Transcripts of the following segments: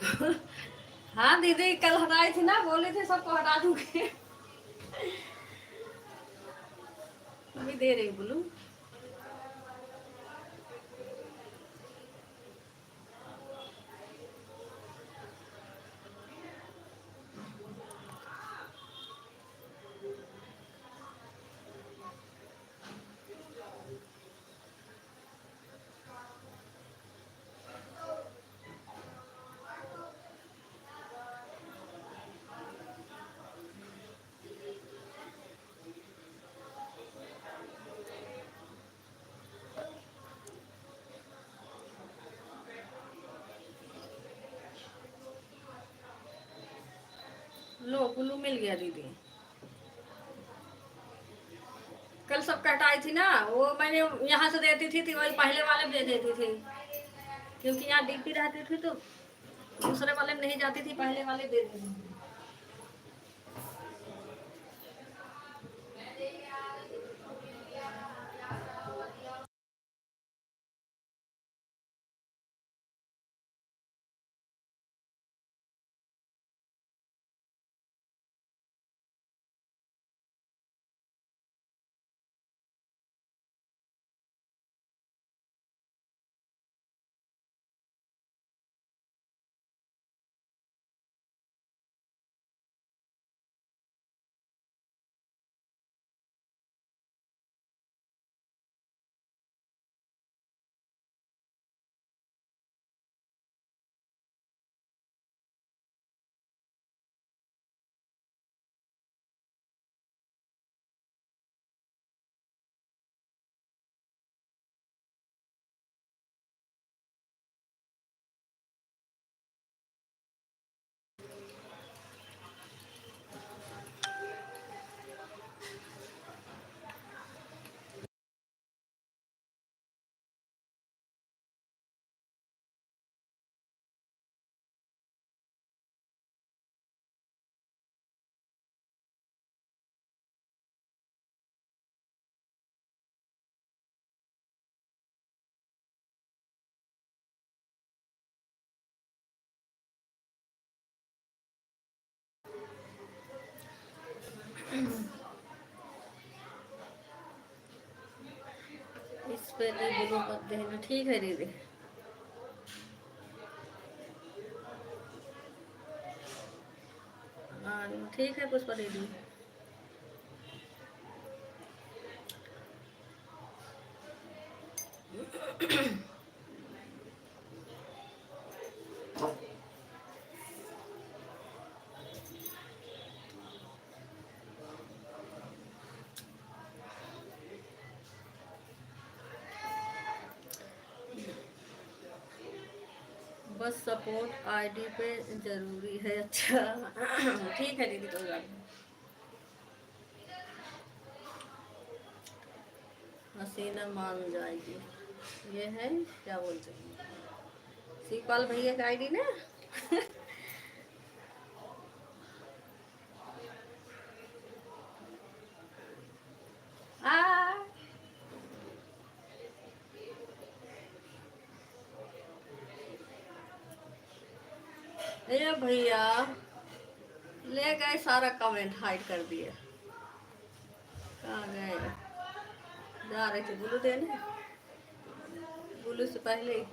हाँ दीदी कल हटाई थी ना, बोले थे सबको हटा दूंगी। अभी दे रही बोलू। लो कुल्लू मिल गया दीदी। कल सब कटाई थी ना, वो मैंने यहाँ से देती थी वही पहले वाले में दे देती थी, क्योंकि यहाँ डीपी रहती थी तो दूसरे वाले में नहीं जाती थी, पहले वाले दे देती थी। इस पे ब्लू कर देना, ठीक है दीदी। हाँ ठीक है पुष्पा दीदी। बस सपोर्ट आईडी पे जरूरी है। अच्छा ठीक है दीदी, कोई बात नहीं। हसीना मान जाएगी, ये है क्या बोलते हैं, शिवपाल भैया का आईडी ना। आ ये भैया ले गए, सारा कमेंट हाइड कर दिए। कहाँ गए, जा रहे थे बुलू देने, बुलू से पहले ही।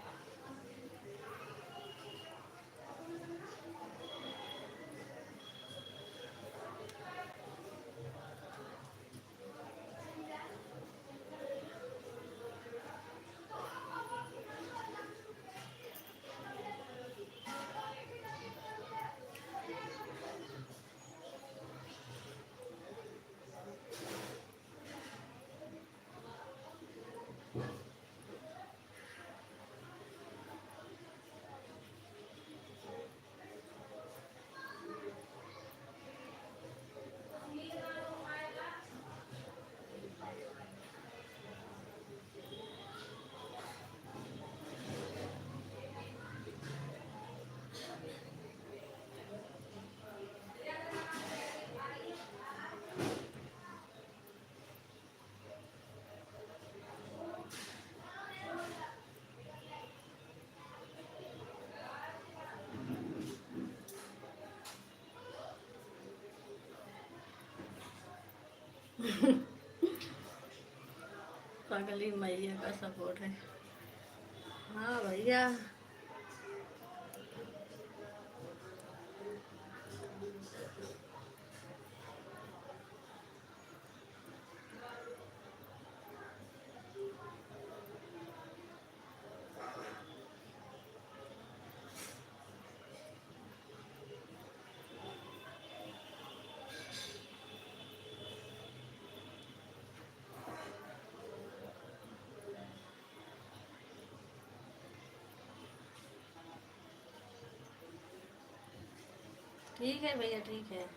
पगली मैया का सपोर्ट है। हाँ भैया। ठीक है भैया, ठीक है।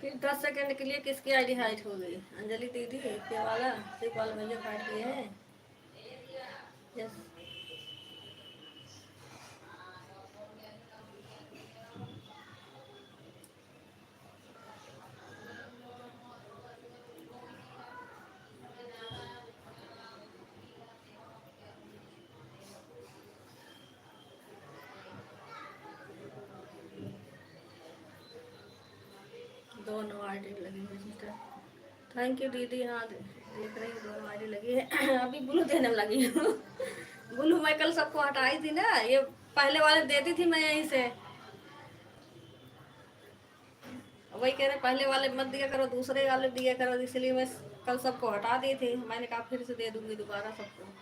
फिर 10 सेकंड के लिए किसकी आईडी हाइट हो गई? अंजलि दीदी के वाला सिर्फ वाला भैया फाइट किए हैं। यस। दोनों आईडी लगी है सिस्टर। थैंक यू दीदी। हाँ देख रही हूँ, दोनों आईडी लगी है। अभी ब्लू देने में लगी हूँ। ब्लू मैं कल सबको हटाई थी ना, ये पहले वाले देती थी मैं यहीं से। वही कह रहे पहले वाले मत दिया करो, दूसरे वाले दिया करो, इसलिए मैं कल सबको हटा दी थी। मैंने कहा फिर से दे दूंगी दोबारा सबको।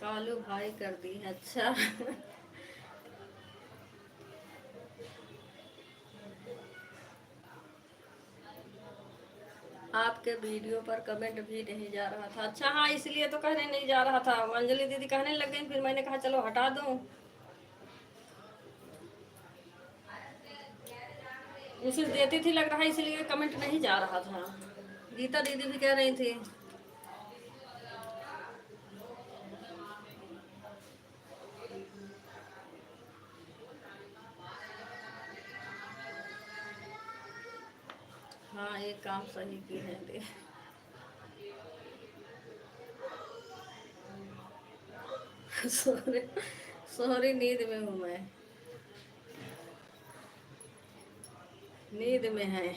कालू भाई कर दी, अच्छा। आपके वीडियो पर कमेंट भी नहीं जा रहा था। अच्छा हाँ, इसलिए तो कहने नहीं जा रहा था। अंजलि दीदी कहने लग गई, फिर मैंने कहा चलो हटा दूं। मैसेज देती थी लग रहा है, इसलिए कमेंट नहीं जा रहा था। गीता दीदी भी कह रही थी। हाँ ये काम सही की है दे। सॉरी, सॉरी, नींद में हूँ मैं। नींद में है।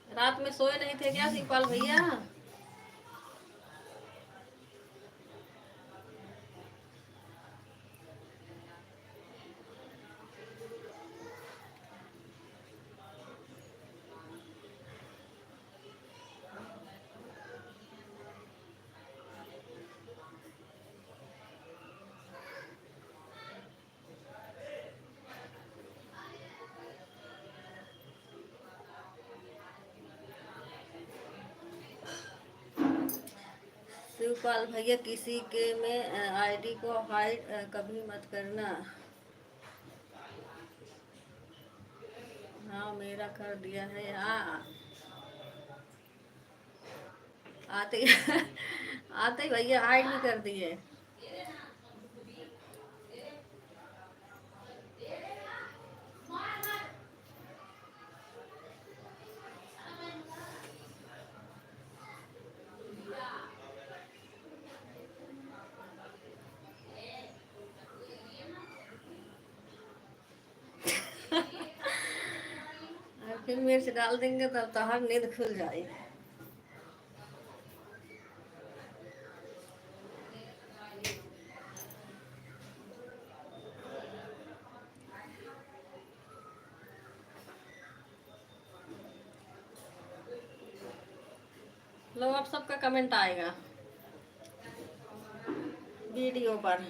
रात में सोए नहीं थे क्या शिवपाल भैया? शिवपाल भैया किसी के में आईडी को हाइड कभी मत करना। हाँ मेरा कर दिया है। हाँ आते ही आते ही भैया हाइड भी कर दिए। और फिर मिर्च डाल देंगे तब तो हर नींद खुल जाएगी। लो अब सबका कमेंट आएगा वीडियो पर।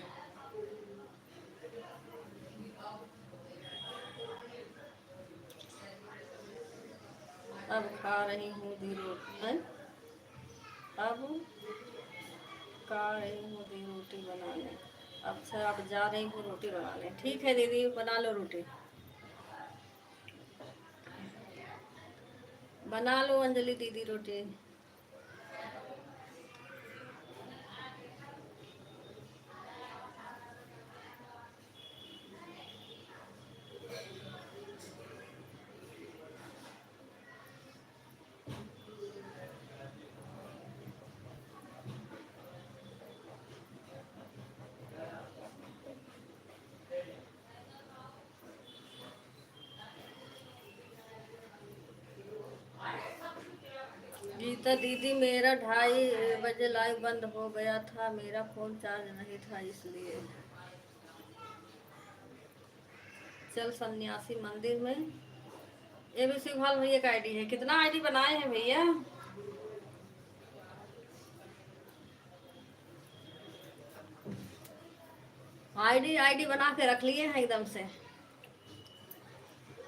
अब खा रही हूँ दी रोटी। अब खा रही हूँ दी रोटी बनाने। अब से अब जा रही हूँ रोटी बनाने। ठीक है दीदी बना लो रोटी। बना लो अंजलि दीदी रोटी। गीता दीदी मेरा 2:30 बजे लाइव बंद हो गया था। मेरा फोन चार्ज नहीं था इसलिए। चल सन्यासी मंदिर में। ये भी शिवपाल भैया का आईडी है। कितना आईडी बनाए हैं भैया? आईडी आईडी बना के रख लिए हैं एकदम से।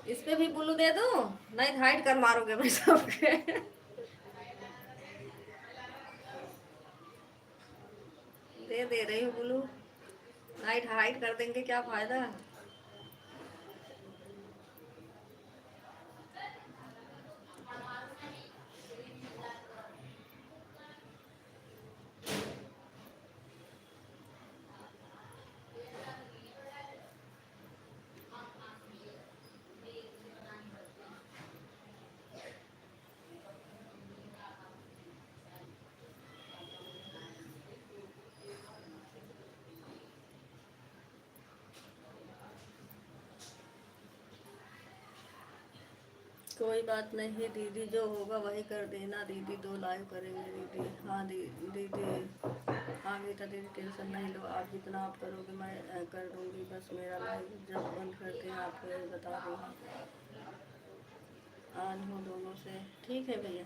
इस पे भी ब्लू दे दो नहीं हाइड कर मारोगे मैं सबके। दे रही हूँ ब्लू। नाइट हाइड कर देंगे क्या फायदा। कोई बात नहीं दीदी जो होगा वही कर देना। दीदी 2 लाइव करेंगे दीदी। हाँ दीदी। हाँ गीता दीदी टेंशन नहीं लो। आप जितना आप करोगे मैं कर दूंगी। बस मेरा लाइव जब बंद करके आपको बता दूंगी। आज हूँ दोनों से। ठीक है भैया।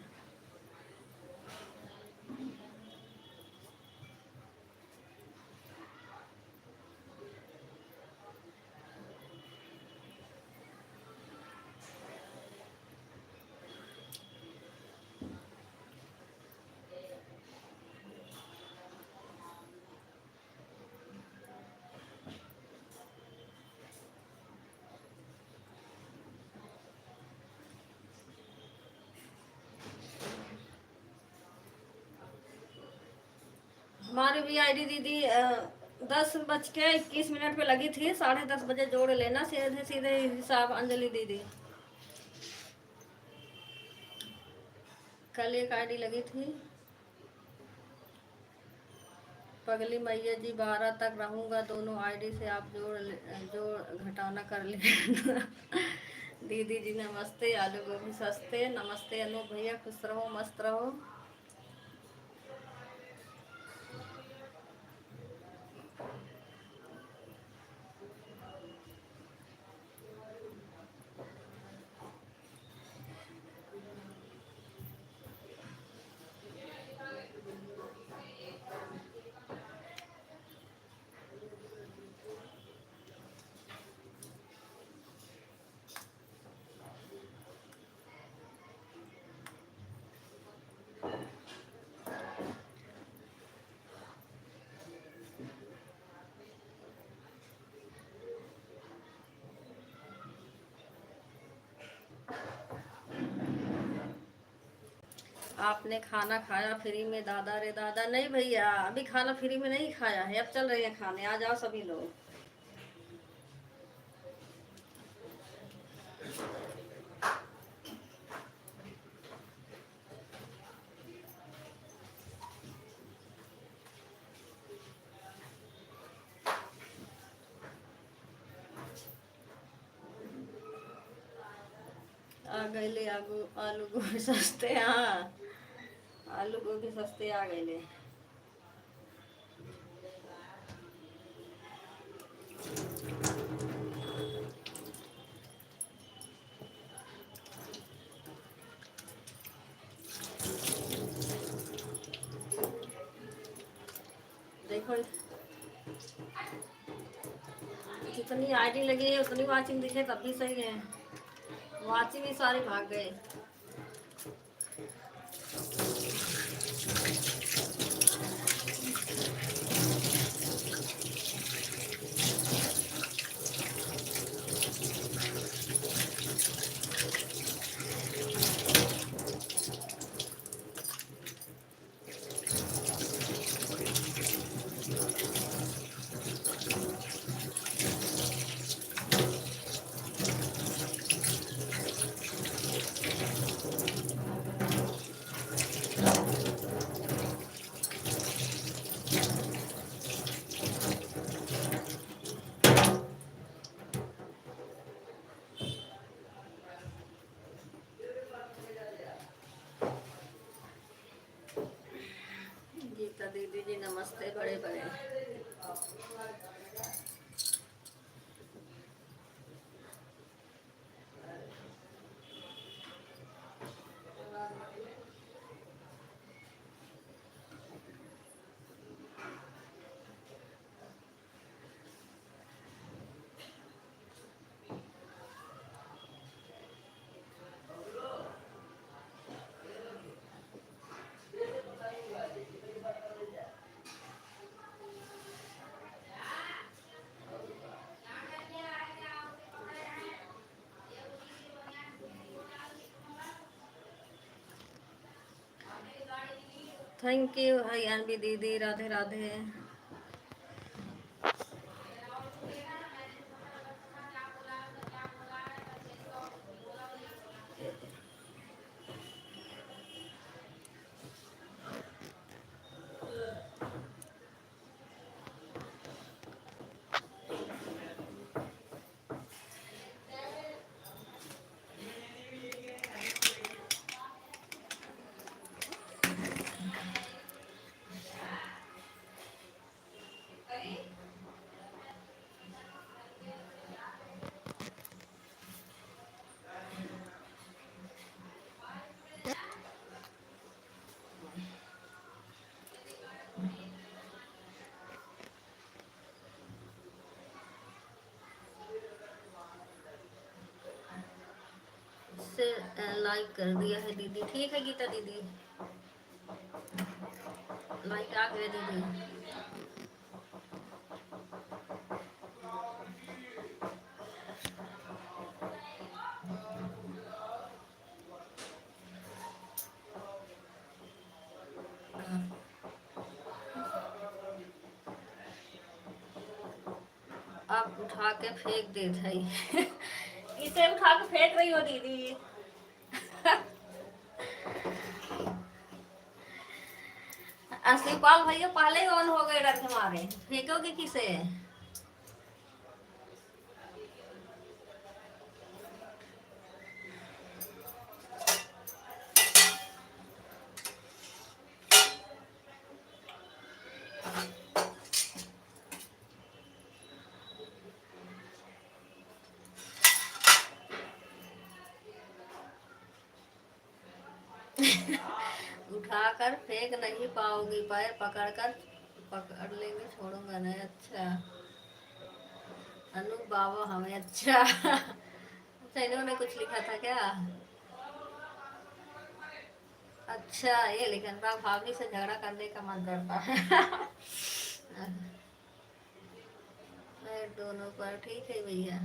हमारी भी आईडी दीदी 10:21 पे लगी थी। 10:30 बजे जोड़ लेना सीधे सीधे हिसाब अंजलि दीदी। कल एक आईडी लगी थी। पगली मैया जी 12 तक रहूंगा। दोनों आईडी से आप जोड़ घटाना कर लेना। दीदी जी नमस्ते। आलू गोभी सस्ते। नमस्ते अनूप भैया खुश रहो मस्त रहो। आपने खाना खाया फ्री में? दादा रे दादा, नहीं भैया अभी खाना फ्री में नहीं खाया है, अब चल रहे हैं खाने, आ जाओ सभी लोग। आ गए ले आलू, आलू गोभी सस्ते, हाँ आलू गोभी सस्ते आ गए ले। देखो जितनी आईडी लगी है उतनी वाचिंग दिखे तब भी सही है, वाचिंग ही सारे भाग गए। गीता दीदी जी नमस्ते, बड़े बड़े। थैंक यू हरियाणवी दीदी, राधे राधे। से लाइक कर दिया है दीदी, ठीक है गीता दीदी, लाइक आ गया दीदी। अब उठा के फेंक दे भाई इसे उठा के फेंक रही हो दीदी शिवपाल भैया पहले ही ऑन हो गए डर के मारे, फेंकोगे किसे? उठाकर फेंक नहीं पाओगी, पैर पकड़कर पकड़ लेंगे, छोड़ूंगा नहीं। अच्छा अनु बाबा हमें, अच्छा अच्छा इन्होंने कुछ लिखा था क्या? अच्छा ये लिखन था, भाभी से झगड़ा करने का मन करता है दोनों पर ठीक है भैया।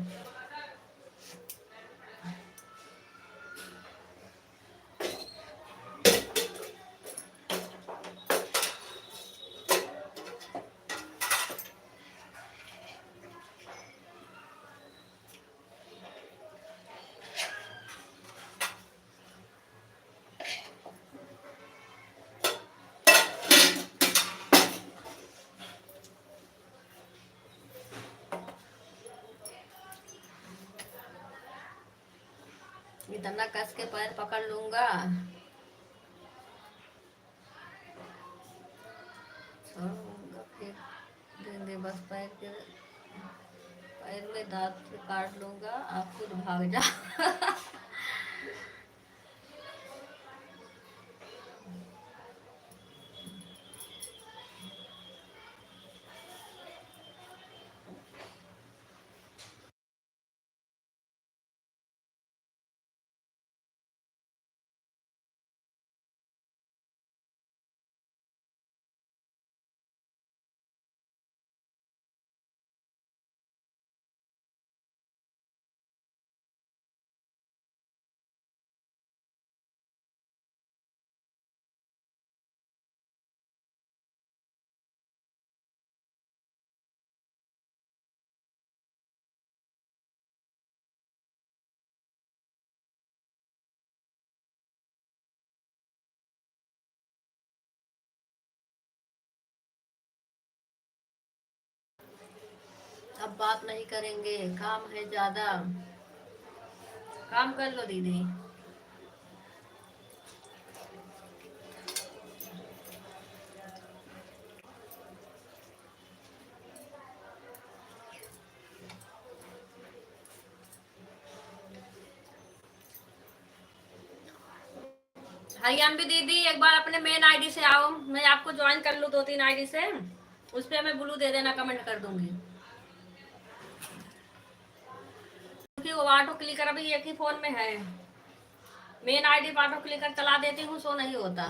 इतना कस के पैर पकड़ लूंगा, छोड़ूंगा फिर देंगे बस पैर में दांत से काट लूंगा, आप खुद भाग जा। अब बात नहीं करेंगे, काम है ज्यादा। काम कर लो दीदी। हरियाणवी दीदी एक बार अपने मेन आईडी से आओ, मैं आपको ज्वाइन कर लूँ 2-3 आईडी से, उस पर मैं ब्लू दे देना, कमेंट कर दूंगी। क्योंकि वो ऑटो क्लिकर अभी एक ही फोन में है, मेन आईडी पर ऑटो क्लिकर चला देती हूँ, सो नहीं होता।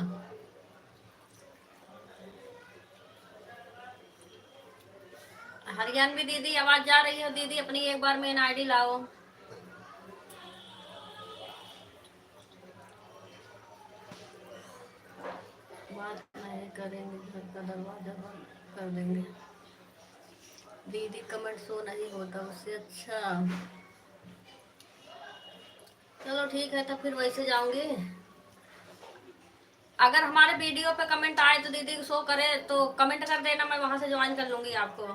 हरियाणवी दीदी आवाज जा रही है दीदी, अपनी एक बार मेन आईडी लाओ। बात नहीं करेंगे, घर का दरवाजा बंद कर देंगे। दीदी कमेंट शो नहीं होता उससे, अच्छा चलो ठीक है, तो फिर वैसे जाऊंगी। अगर हमारे वीडियो पे कमेंट आए तो दीदी शो करे तो कमेंट कर देना, मैं वहां से ज्वाइन कर लूंगी आपको।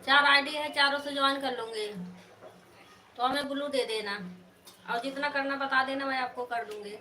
4 आईडी है, चारों से ज्वाइन कर लूंगी, तो हमें ब्लू दे देना, और जितना करना बता देना, मैं आपको कर दूंगी।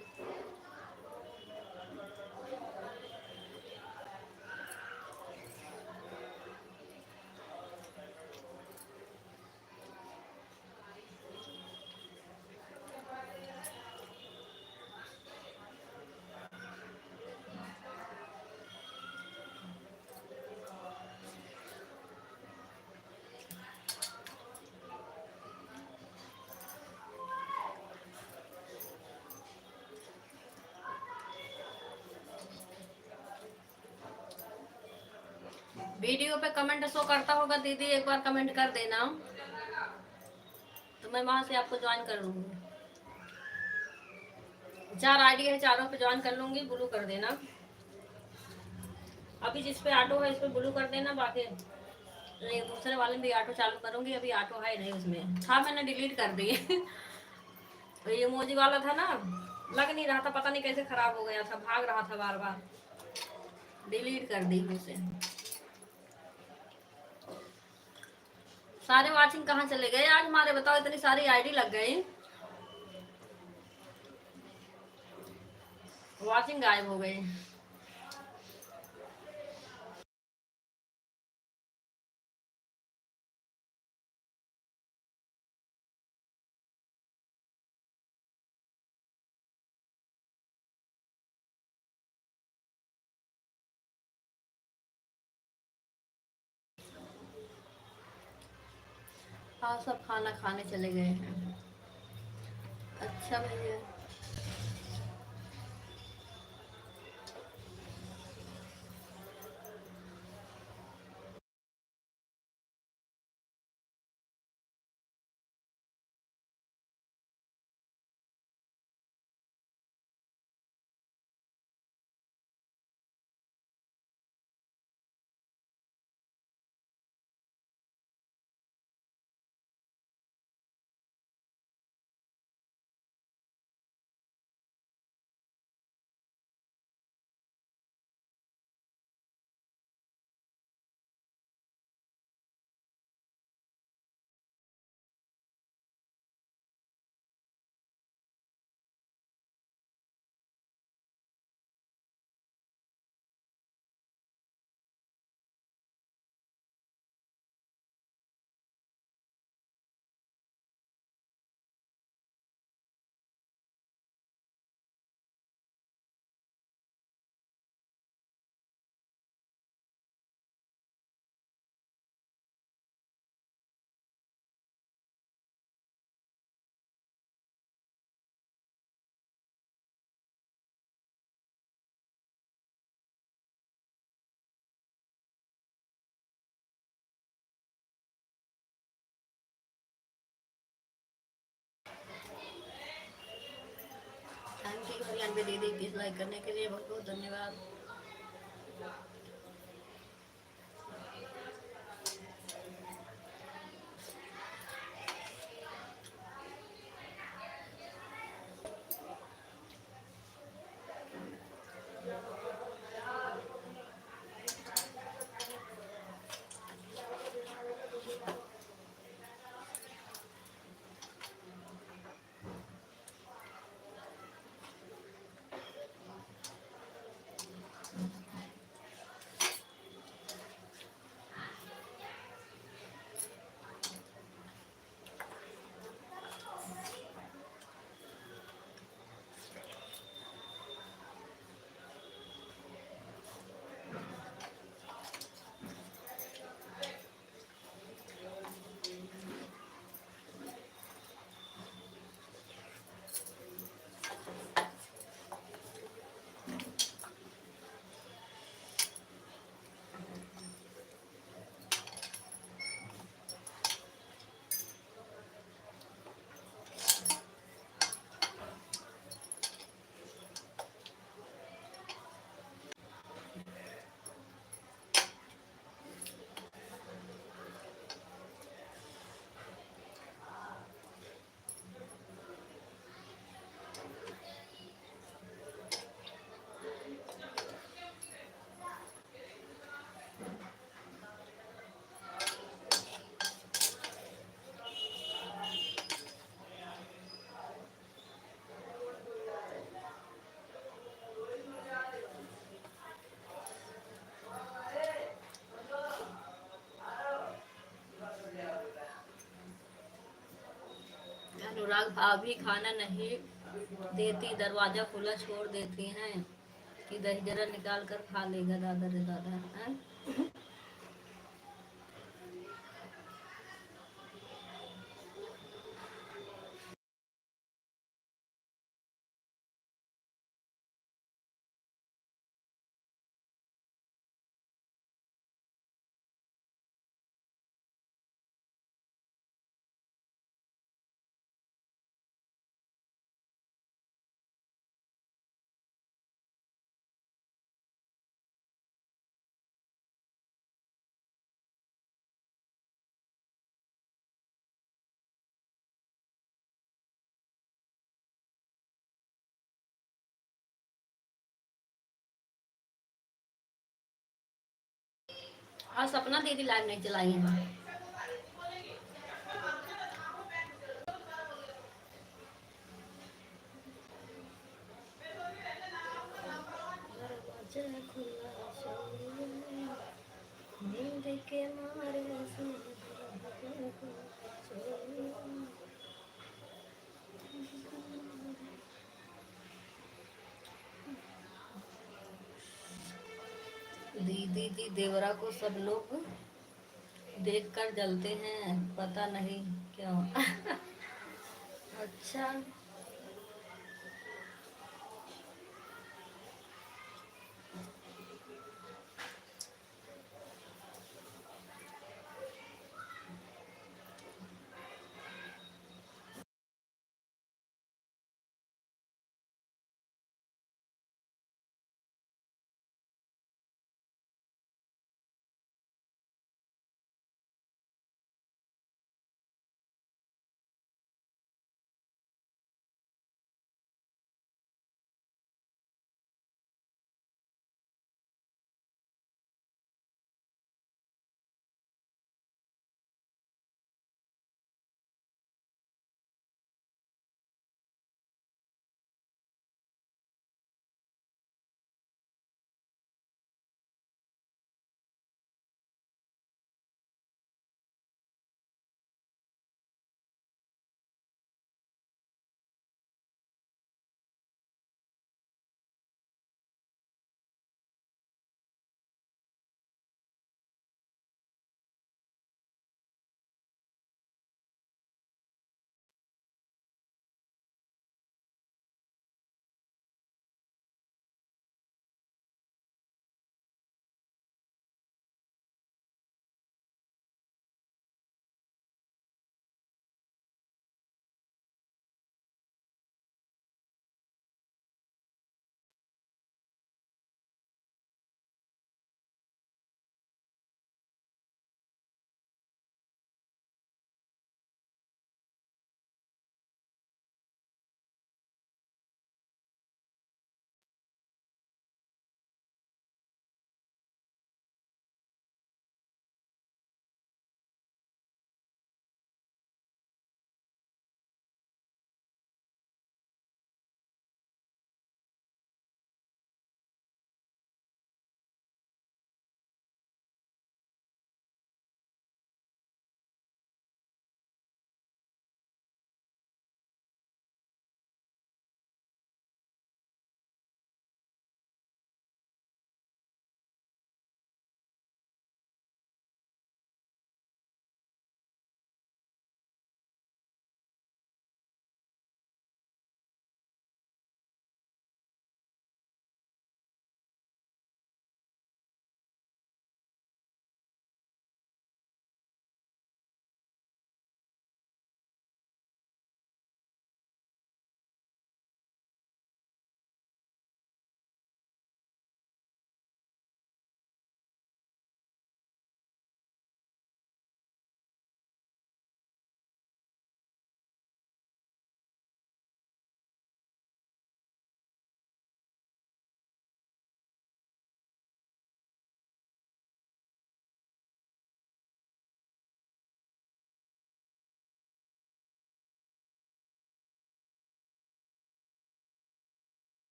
वीडियो पे कमेंट शो करता होगा दीदी, एक बार कमेंट कर देना, तो मैं वहां से आपको ज्वाइन कर लूंगी। 4 आईडी है, चारों पे ज्वाइन कर लूंगी, ब्लू कर देना। अभी जिस पे ऑटो है इस पे ब्लू कर देना, बाकी नहीं दूसरे वाले में भी ऑटो चालू करूंगी, अभी ऑटो है नहीं, उसमें था मैंने डिलीट कर दिए। तो ये इमोजी वाला था ना, लग नहीं रहा था, पता नहीं कैसे खराब हो गया था, भाग रहा था बार बार, डिलीट कर दी उसे। सारे वाचिंग कहाँ चले गए आज हमारे, बताओ, इतनी सारी आईडी लग गई, वाचिंग गायब हो गई। हाँ, सब खाना खाने चले गए हैं। अच्छा भैया। छोटी दीदी की लाइक करने के लिए बहुत बहुत धन्यवाद। अनुराग भाभी खाना नहीं देती, दरवाजा खुला छोड़ देती हैं कि दही जरा निकाल कर खा लेगा दादा रे दादा है। और सपना दीदी लाइव नहीं चलाई है। नींद के मारे दीदी जी देवरा को सब लोग देखकर जलते हैं, पता नहीं क्यों। अच्छा।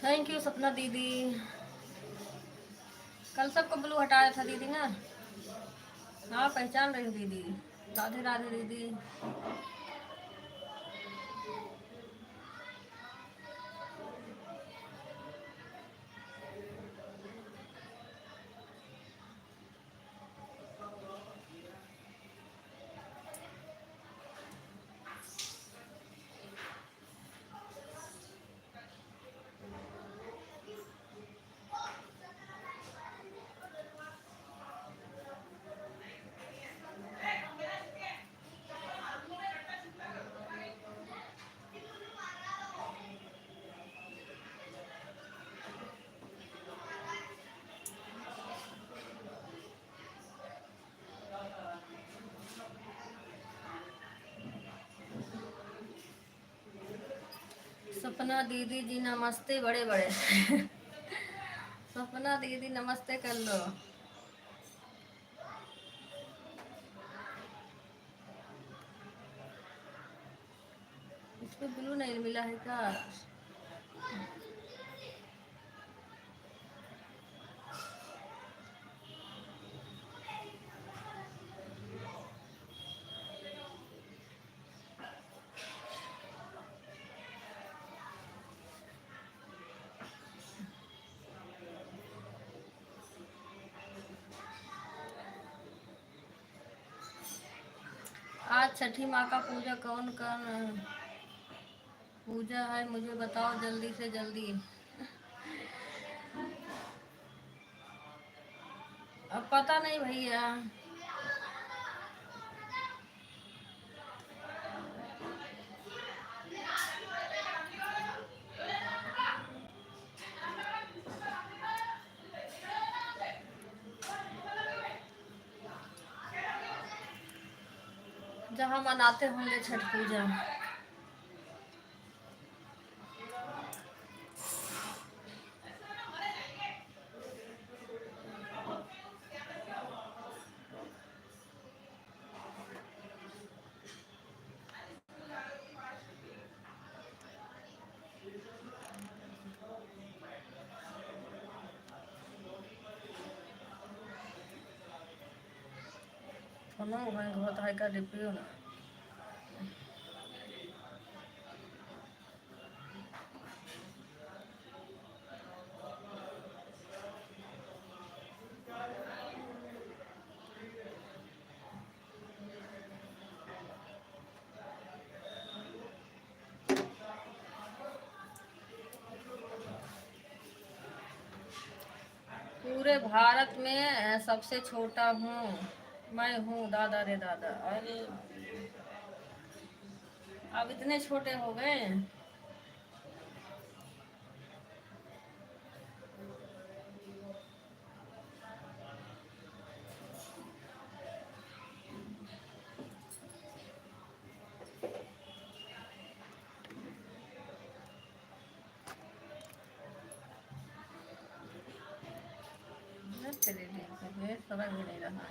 थैंक यू सपना दीदी। कल सबको ब्लू हटाया था दीदी ना। हाँ पहचान रही हूँ दीदी। राधे राधे दीदी। सपना दीदी जी नमस्ते बड़े बड़े। सपना दीदी नमस्ते कर लो। इसको ब्लू नहीं मिला है क्या? आज छठी माँ का पूजा कौन कौन पूजा है मुझे बताओ जल्दी से जल्दी। अब पता नहीं भैया। जहाँ मनाते होंगे छठ पूजा। बहुत हाई का डिप्यू ना। पूरे भारत में सबसे छोटा हूँ मैं हूँ दादा रे दादा। अरे अब इतने छोटे हो गए। तेरे लिए समझ में नहीं रहा।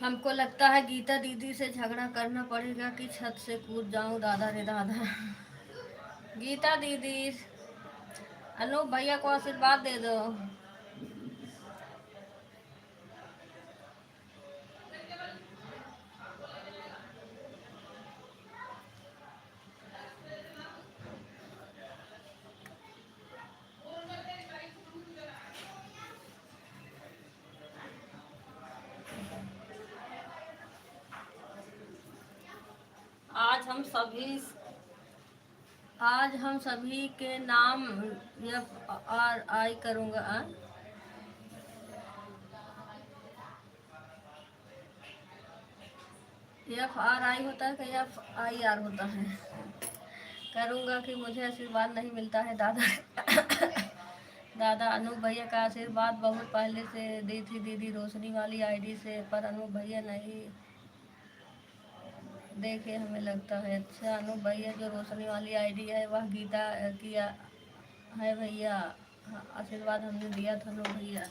हमको लगता है गीता दीदी से झगड़ा करना पड़ेगा कि छत से कूद जाऊं दादा रे दादा। गीता दीदी अनूप भैया को आशीर्वाद दे दो। हम सभी आज हम सभी के नाम FRI करूँगा। FRI होता है कि FIR होता है? करूँगा कि मुझे आशीर्वाद नहीं मिलता है दादा। दादा अनूप भैया का आशीर्वाद बहुत पहले से दी थी दीदी रोशनी वाली आईडी से, पर अनूप भैया नहीं देखे हमें लगता है। अच्छा, अनूप भैया जो रोशनी वाली आईडी है वह गीता की है भैया। हाँ, आशीर्वाद हमने दिया था अनूप भैया।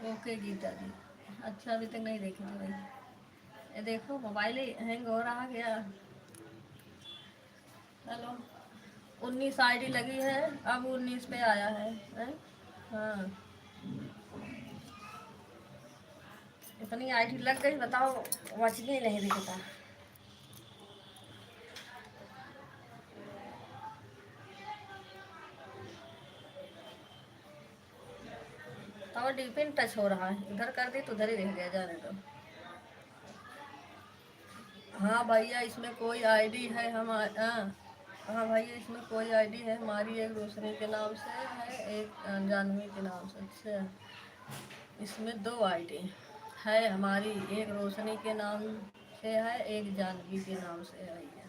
ओके गीता जी। अच्छा, अभी तक नहीं देखी थी भाई। ये देखो मोबाइल ही हैंग हो रहा क्या? हेलो, 19 आईडी लगी है, अब 19 पे आया है? हाँ, इतनी आईडी लग गई बताओ, वचने ही नहीं दिखता। तो डिपिन टच हो रहा है, इधर कर दी तो उधर ही रह गया, जाने दो। हाँ भैया, इसमें कोई आईडी है हाँ भैया, इसमें कोई आईडी है हमारी, एक रोशनी के नाम से है, एक जानवी के नाम से। अच्छा, इसमें 2 आईडी है हमारी, एक रोशनी के नाम से है, एक जानवी के नाम से है भैया।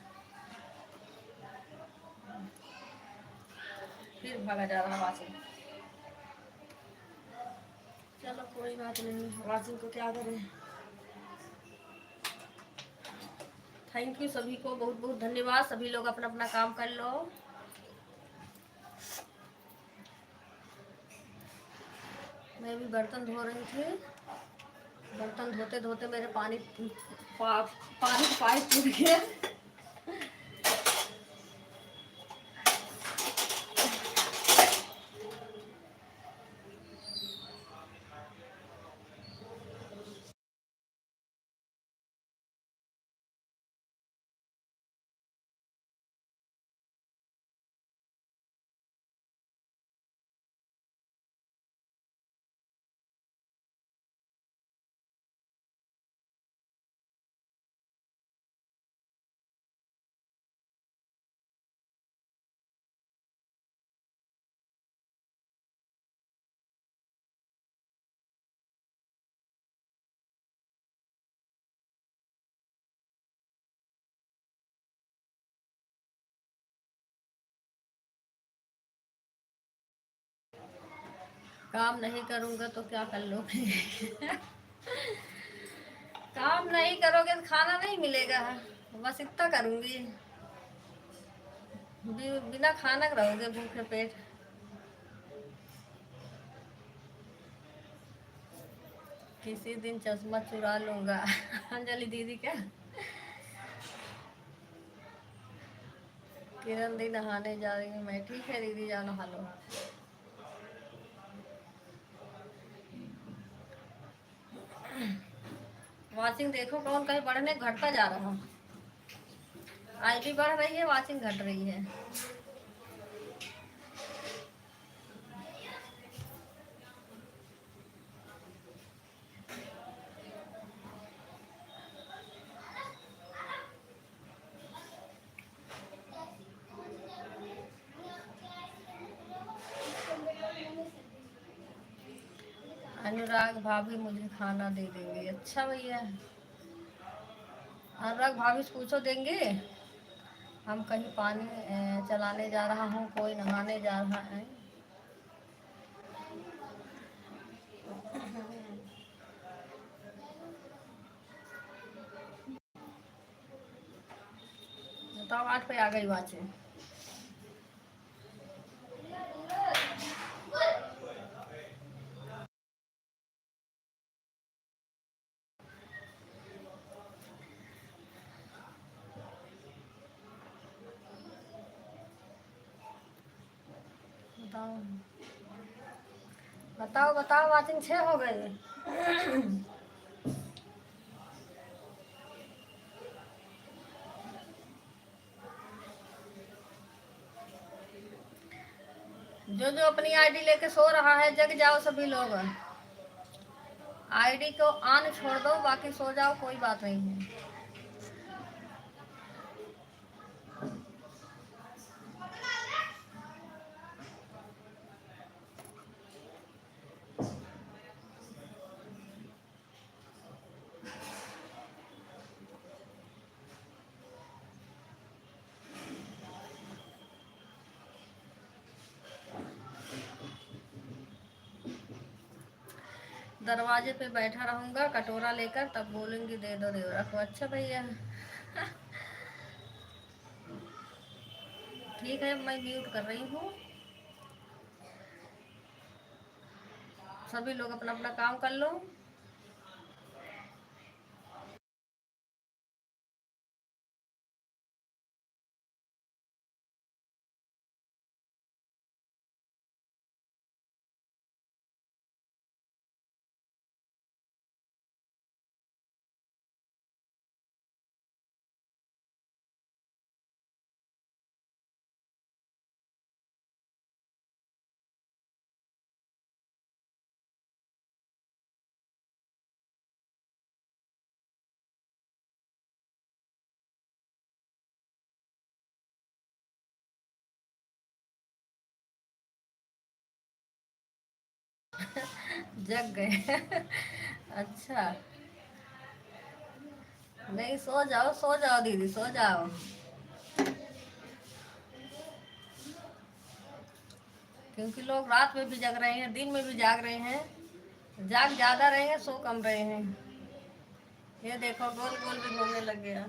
फिर भागा जा रहा वाशिंग। चलो कोई बात नहीं, वाशिंग को क्या करें। थैंक यू सभी को, बहुत बहुत धन्यवाद। सभी लोग अपना अपना काम कर लो। मैं भी बर्तन धो रही थी, बर्तन धोते धोते मेरे पानी पाइप टूट गया। काम नहीं करूँगा तो क्या कर लोगे? काम नहीं करोगे तो खाना नहीं मिलेगा, बस इतना करूँगी। बिना खाना रहोगे भूखे पेट। किसी दिन चश्मा चुरा लूँगा। अंजलि दीदी क्या? किरण दी नहाने जा रही हूँ मैं। ठीक है दीदी, जाओ नहा लो। वाचिंग देखो कौन कहीं बढ़ने घटता जा रहा है। आईडी बढ़ रही है, वाचिंग घट रही है। अनुराग भाभी मुझे खाना दे देंगे। अच्छा भैया, अनुराग भाभी से पूछो देंगे। हम कहीं पानी चलाने जा रहा हूँ, कोई नहाने जा रहा है। बताओ 8 पे आ गई वाचिंग। बताओ बताओ बताओ, वाचिंग 6 हो गए। जो जो अपनी आईडी लेके सो रहा है, जग जाओ सभी लोग। आईडी को ऑन छोड़ दो, बाकी सो जाओ, कोई बात नहीं है। दरवाजे पे बैठा रहूंगा कटोरा लेकर, तब बोलूंगी दे दो देवरा को। अच्छा भैया, ठीक है, मैं म्यूट कर रही हूँ। सभी लोग अपना अपना काम कर लो। जग गए। अच्छा, नहीं, सो जाओ दीदी, सो जाओ। क्योंकि लोग रात में भी जग रहे हैं, दिन में भी जाग रहे हैं। जाग ज्यादा रहे हैं, सो कम रहे हैं। ये देखो, गोल गोल भी घूमने लग गया।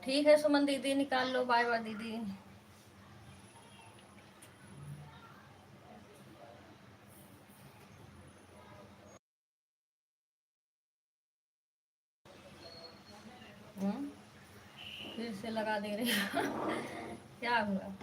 ठीक है सुमन दीदी, निकाल लो। बाय बाय दीदी। हम्म, फिर से लगा दे रही हो। क्या हुआ?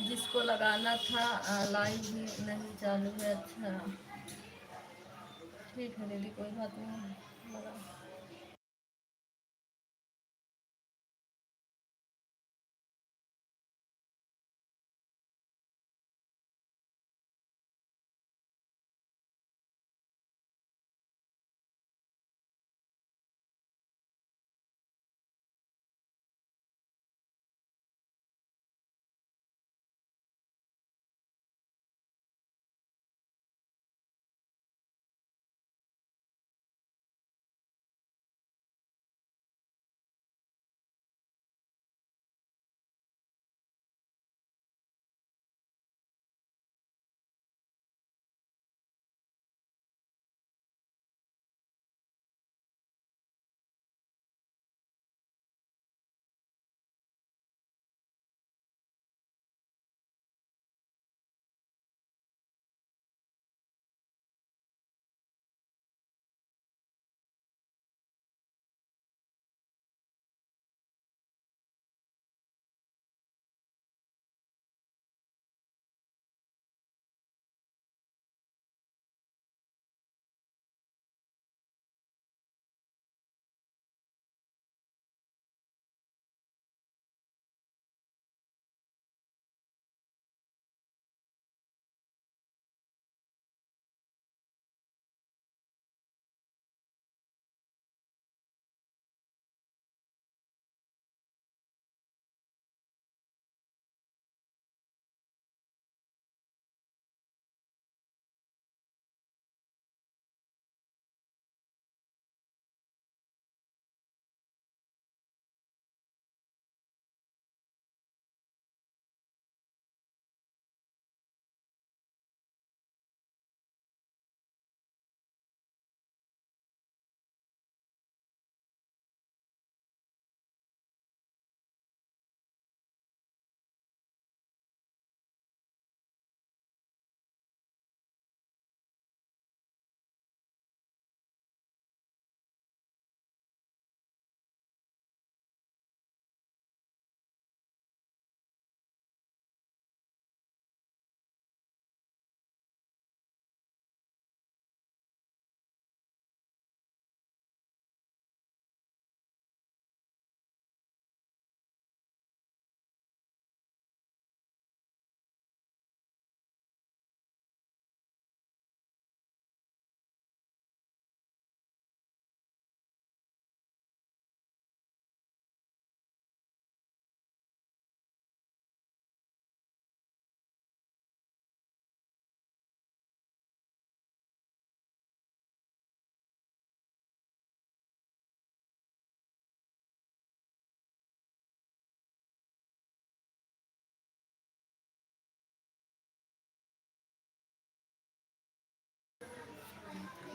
जिसको लगाना था लाइव भी नहीं चालू है। अच्छा ठीक है दीदी, कोई बात नहीं, लगा।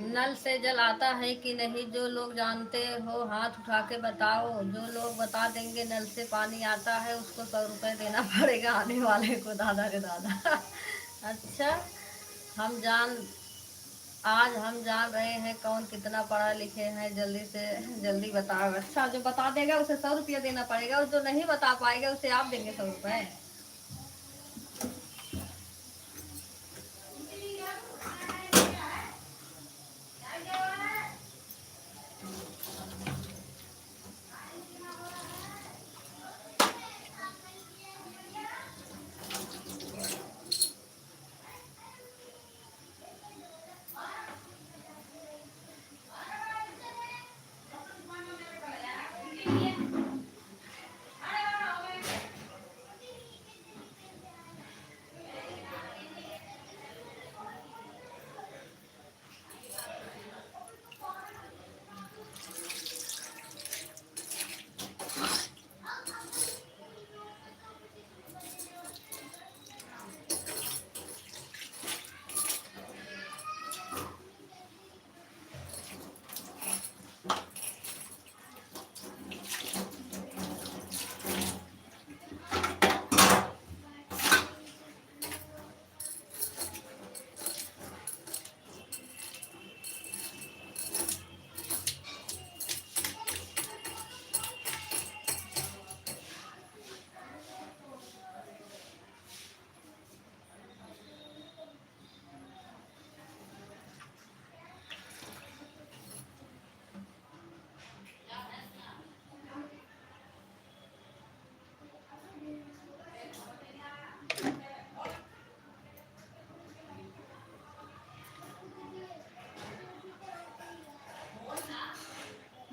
नल से जल आता है कि नहीं, जो लोग जानते हो हाथ उठा के बताओ। जो लोग बता देंगे नल से पानी आता है, उसको 100 रुपये देना पड़ेगा आने वाले को। दादा रे दादा। अच्छा, हम जान आज हम जान रहे हैं कौन कितना पढ़ा लिखे हैं। जल्दी से जल्दी बताओ। अच्छा, जो बता देगा उसे 100 रुपया देना पड़ेगा, और जो नहीं बता पाएगा उसे आप देंगे 100 रुपये।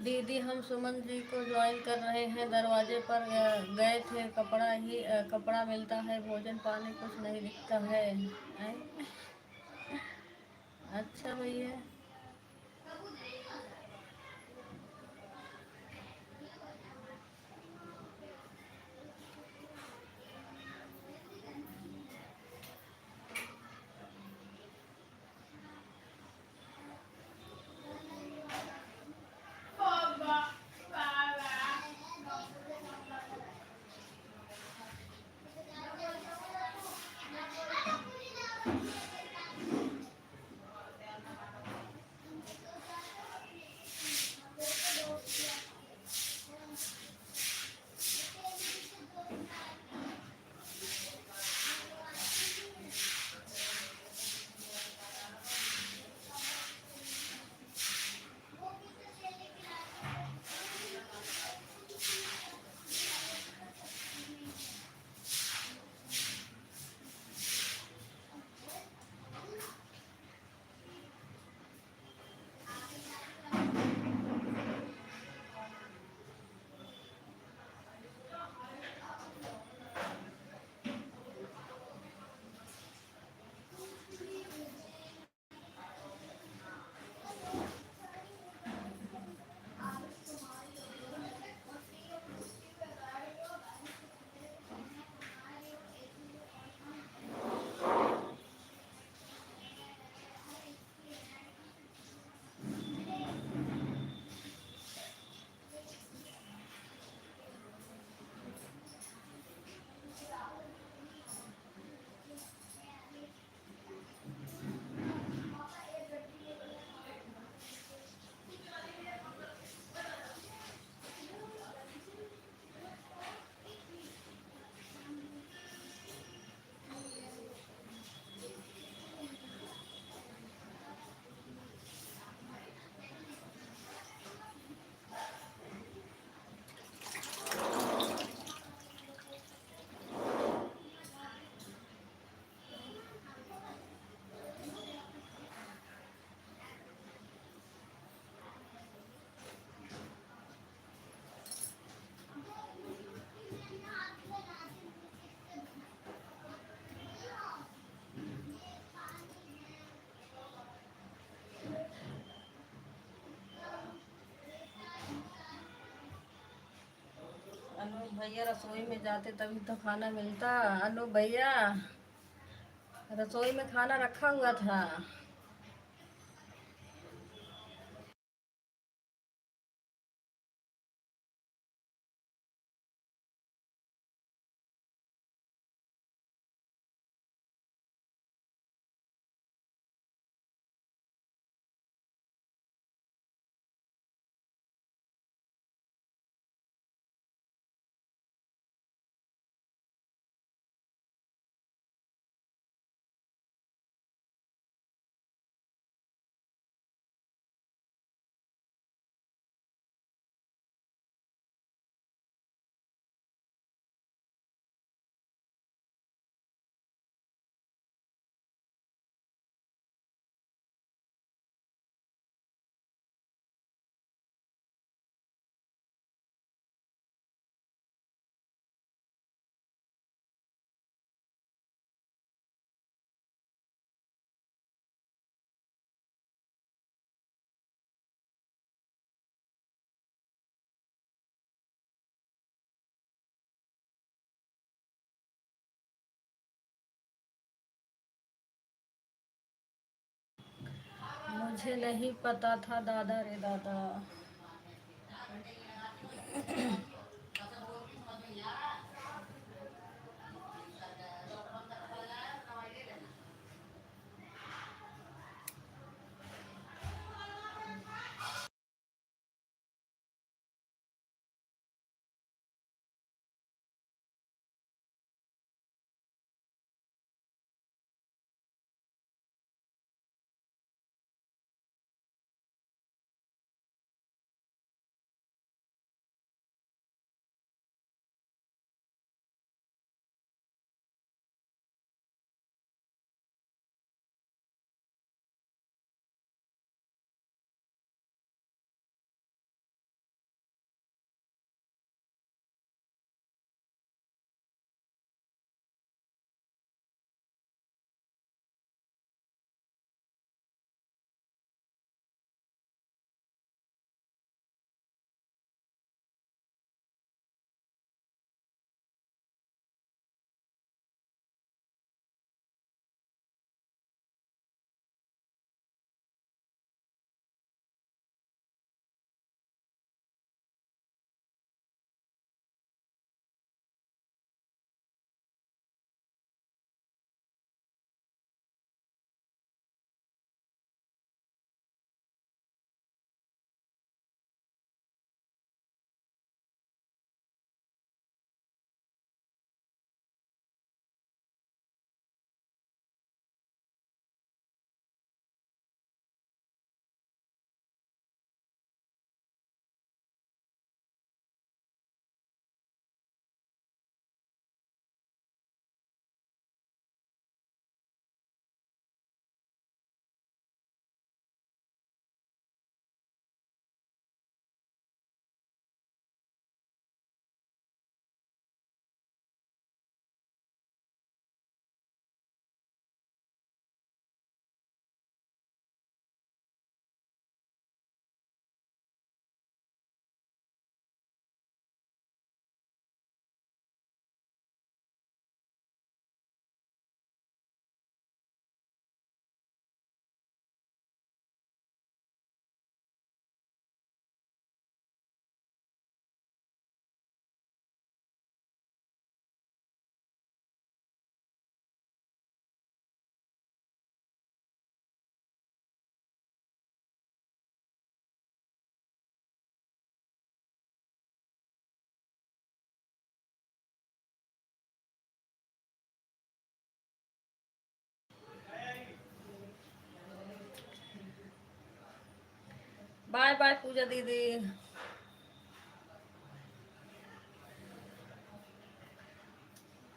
दीदी हम सुमन जी को ज्वाइन कर रहे हैं, दरवाजे पर गए थे, कपड़ा मिलता है, भोजन पानी कुछ नहीं दिखता है। हैं? अच्छा भैया। अनूप भैया रसोई में जाते तभी तो खाना मिलता। अनूप भैया रसोई में खाना रखा हुआ था। मुझे नहीं पता था दादा रे दादा। बाय बाय पूजा दीदी।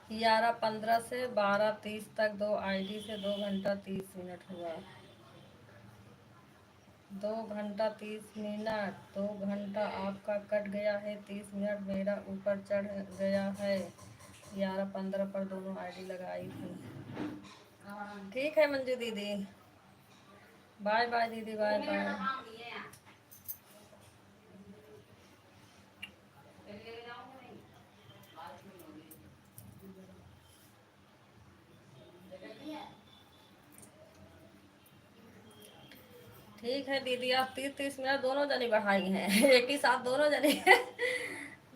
11:15 से 12:30 तक 2 आईडी से 2 घंटा 30 मिनट हुआ। 2 घंटा 30 मिनट। 2 घंटा आपका कट गया है, 30 मिनट मेरा ऊपर चढ़ गया है। 11:15 पर दोनों आईडी लगाई थी। ठीक है मंजू दीदी। बाय बाय दीदी, बाय बाय। ठीक है दीदी, आप 30-30 मिनट दोनों जने बढ़ाई हैं। एक ही साथ दोनों जने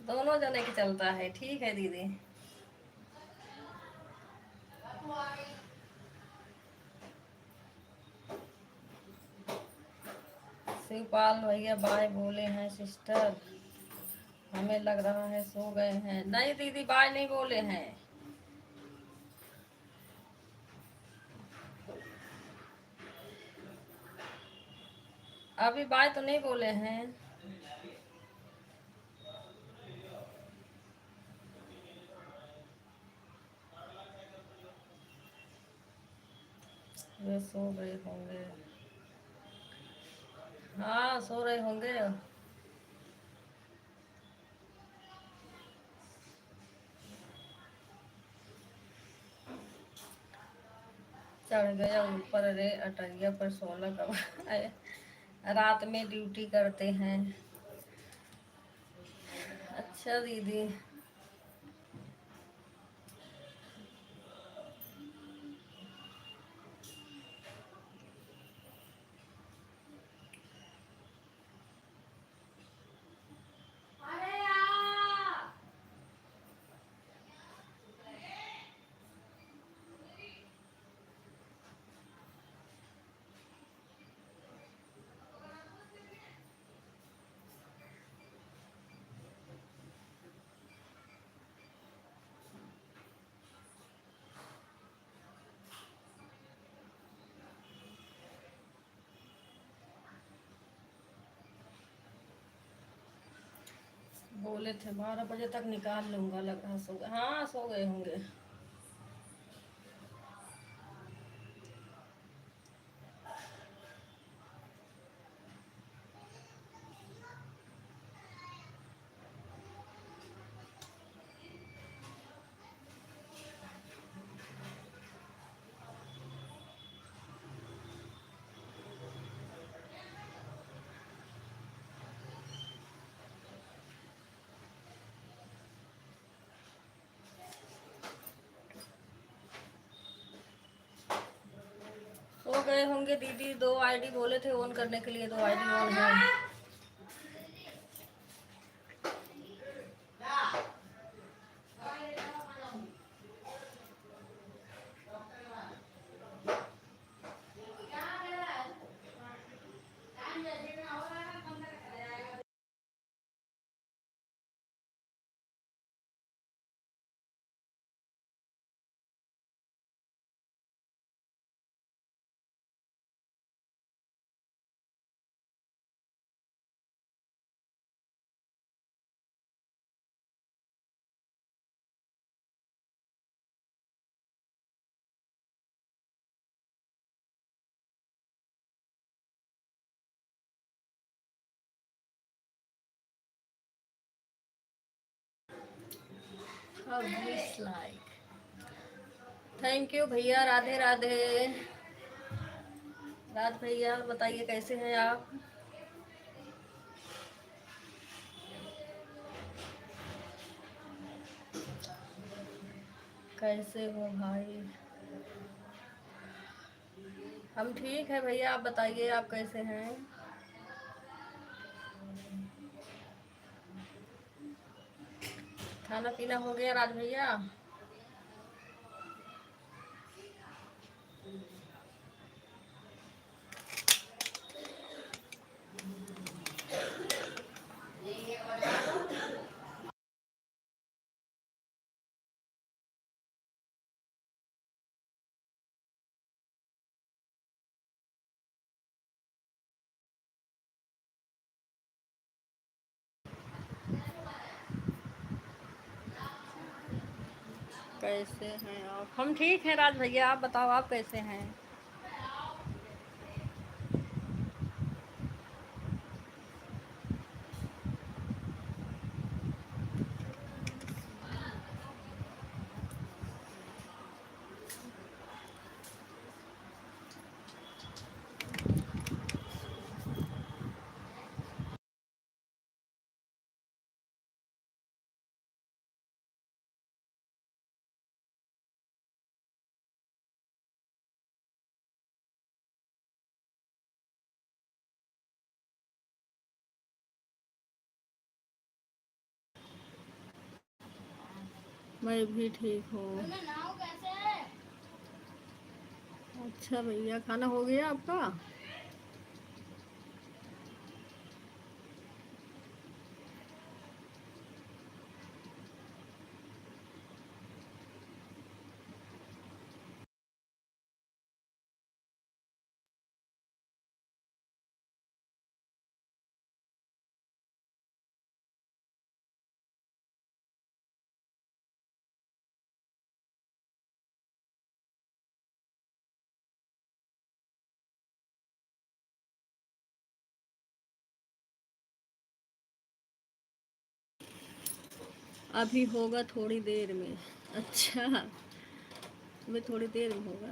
दोनों जने की चलता है। ठीक है दीदी। शिवपाल भैया बाय बोले हैं सिस्टर, हमें लग रहा है सो गए हैं। नहीं दीदी, बाय नहीं बोले हैं। अभी बाय तो नहीं बोले हैं। वे सो गए होंगे। हाँ, सो रहे होंगे। चढ़ गया ऊपर रे अटरिया पर, 16 का रात में ड्यूटी करते हैं। अच्छा दीदी। बोले थे 12 बजे तक निकाल लूंगा, लग रहा सो गए। हाँ, सो गए होंगे। सो गए होंगे दीदी। 2 आईडी बोले थे ऑन करने के लिए, 2 आईडी ऑन है। थैंक यू भैया। राधे राधे। रात भैया बताइए कैसे हैं आप। कैसे हो भाई। हम ठीक है भैया, आप बताइए आप कैसे हैं। खाना पीना हो गया राज भैया। कैसे हैं आप? हम ठीक हैं राज भैया, आप बताओ आप कैसे हैं? मैं भी ठीक हूँ। अच्छा भैया, खाना हो गया आपका? अभी होगा थोड़ी देर में। अच्छा, अभी थोड़ी देर में होगा।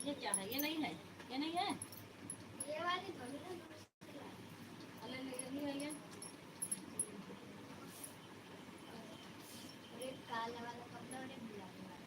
ये क्या है? ये नहीं है, ये नहीं है, ये वाली थोड़ी है। अरे ये नहीं है ये। और एक काला वाला कपड़ा और एक गुलाबी वाला।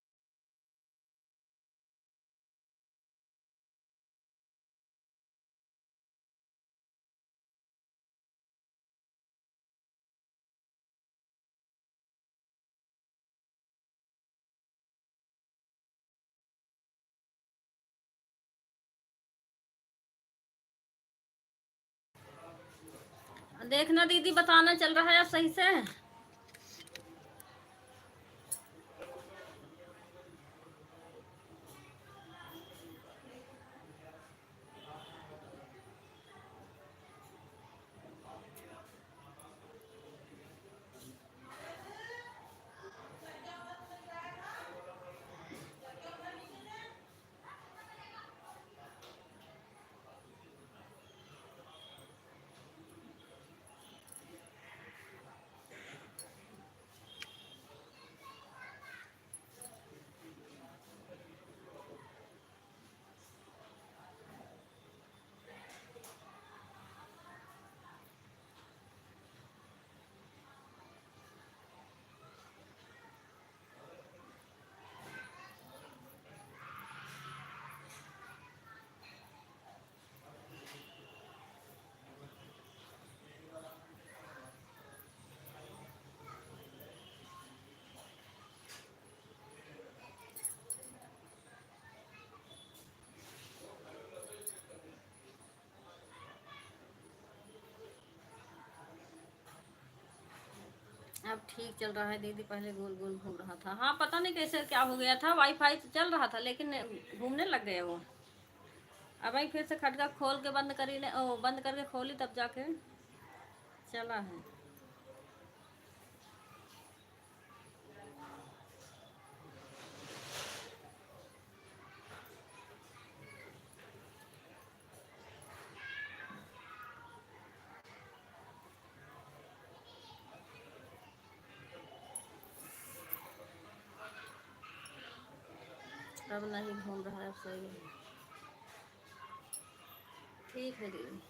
देखना दीदी, बताना चल रहा है अब सही से। अब ठीक चल रहा है दीदी, पहले गोल गोल घूम रहा था। हाँ, पता नहीं कैसे क्या हो गया था, वाईफाई तो चल रहा था लेकिन घूमने लग गया वो। अब भाई फिर से खटका खोल के बंद करी ने, ओ बंद करके खोली तब जाके चला है। अब नहीं घूम रहा है, अब सही है। ठीक है दीदी।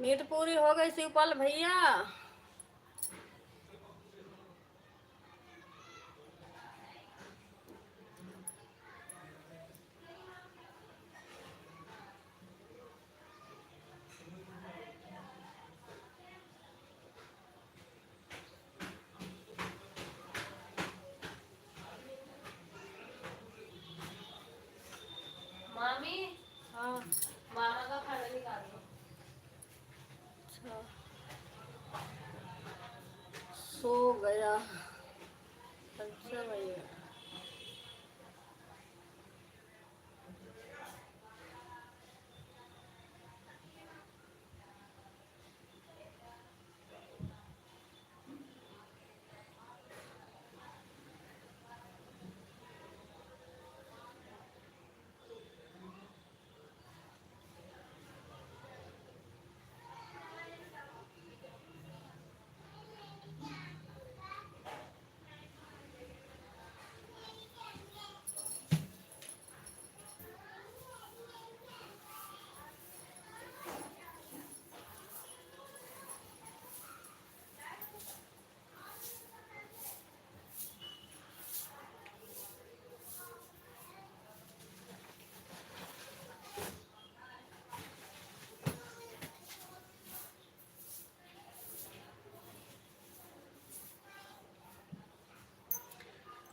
नींद पूरी हो गई शिवपाल भैया? मामी, हाँ। मामा का खाना निकाल दो। अच्छा, सो गया। अच्छा भैया।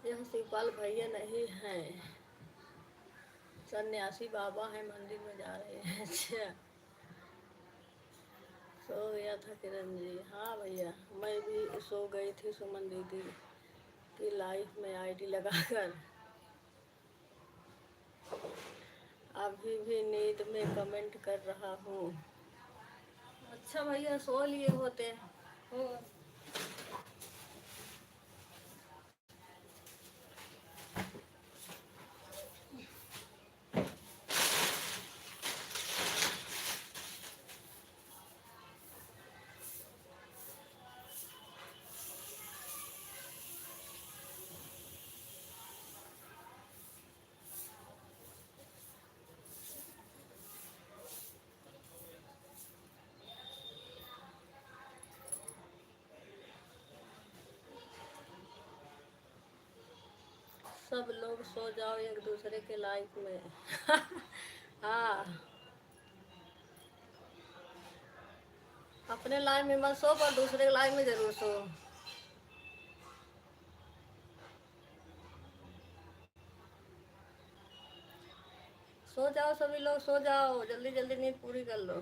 यह शिवपाल भैया नहीं है, सन्यासी बाबा है, मंदिर में जा रहे हैं। अच्छा, सो गया था किरण जी? हाँ भैया, मैं भी सो गई थी सुमन दीदी की लाइफ में आईडी लगाकर। अभी भी नींद में कमेंट कर रहा हूँ। अच्छा भैया, सो लिए होते हो। सब लोग सो जाओ एक दूसरे के लाइफ में। हाँ, अपने लाइफ में मत सो, पर दूसरे के लाइफ में जरूर सो। सो जाओ सभी लोग, सो जाओ, जल्दी जल्दी नींद पूरी कर लो।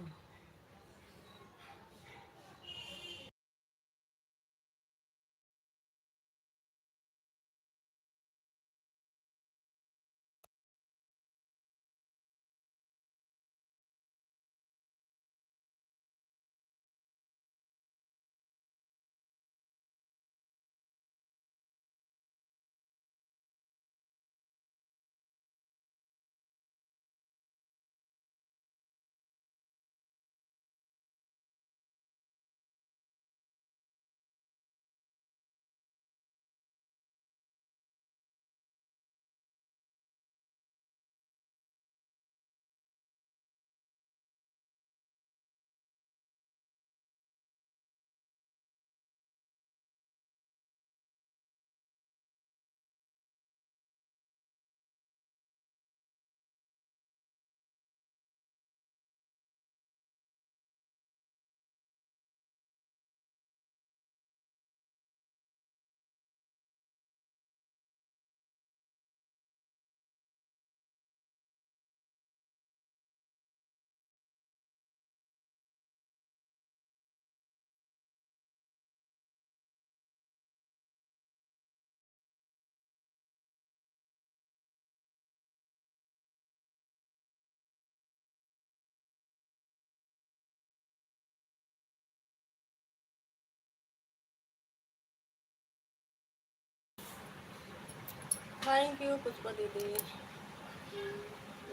थैंक यू पुष्पा दीदी,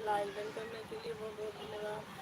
लाइव जन करने के लिए बहुत बहुत धन्यवाद।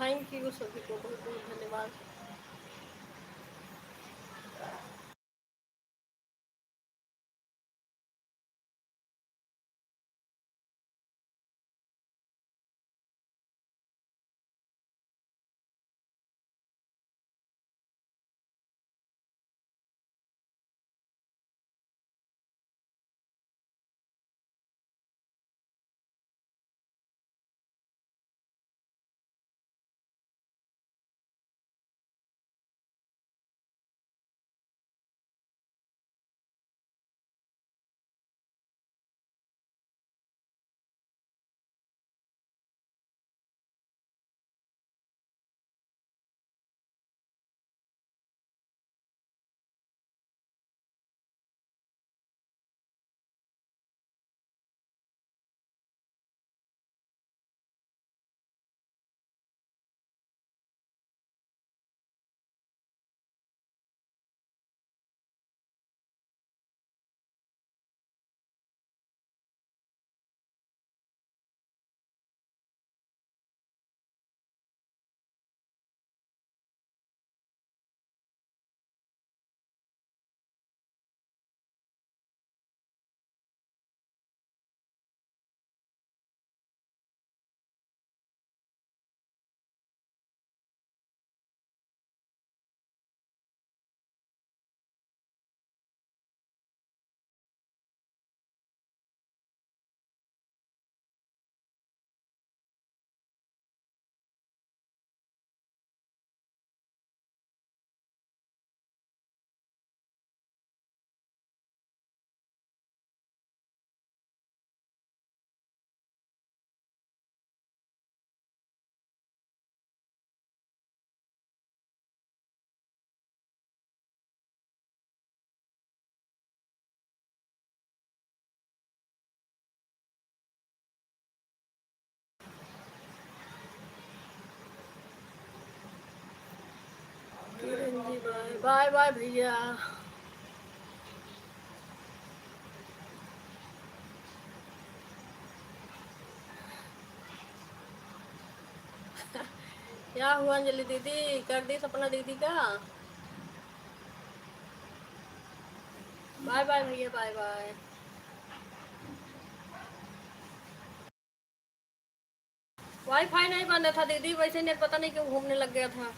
थैंक यू सभी को, बहुत बहुत धन्यवाद। बाय बाय भैया। क्या हुआ अंजलि दीदी, कर दी सपना दीदी का? बाय बाय भैया, बाय बाय। वाईफाई नहीं बंद था दीदी, वैसे नेट पता नहीं क्यों घूमने लग गया था।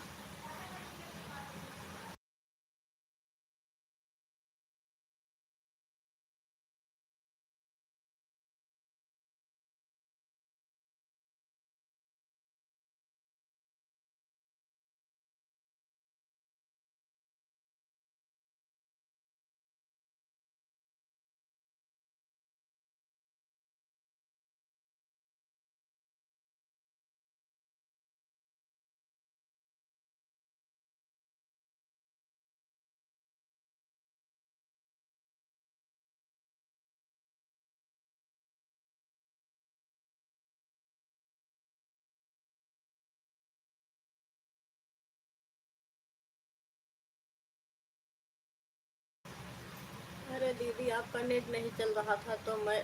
अरे दीदी आपका नेट नहीं चल रहा था तो मैं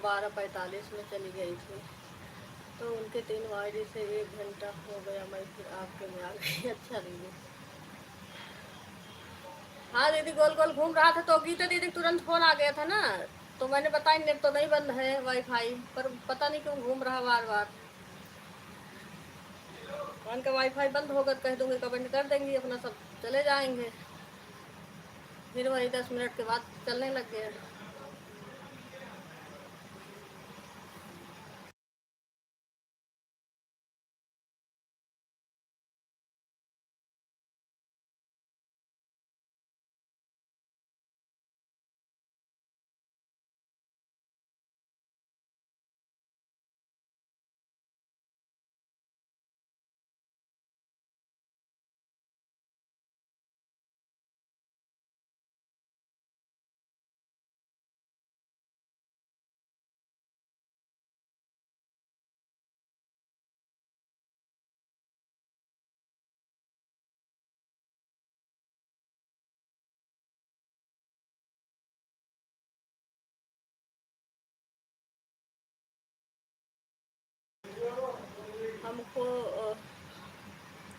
12:45 में चली गई थी, तो उनके 3 बजे से 1 घंटा हो गया, मैं फिर आपके में आ गई। अच्छा दीदी। हाँ दीदी, गोल गोल घूम रहा था तो गीता दीदी तुरंत फोन आ गया था ना, तो मैंने बताया नेट तो नहीं बंद है वाईफाई, पर पता नहीं क्यों घूम रहा बार बार। वन का वाईफाई बंद होगा तो कह दूंगी, कमेंट कर देंगी, अपना सब चले जाएंगे। फिर वही 10 मिनट के बाद चलने लग गया। हमको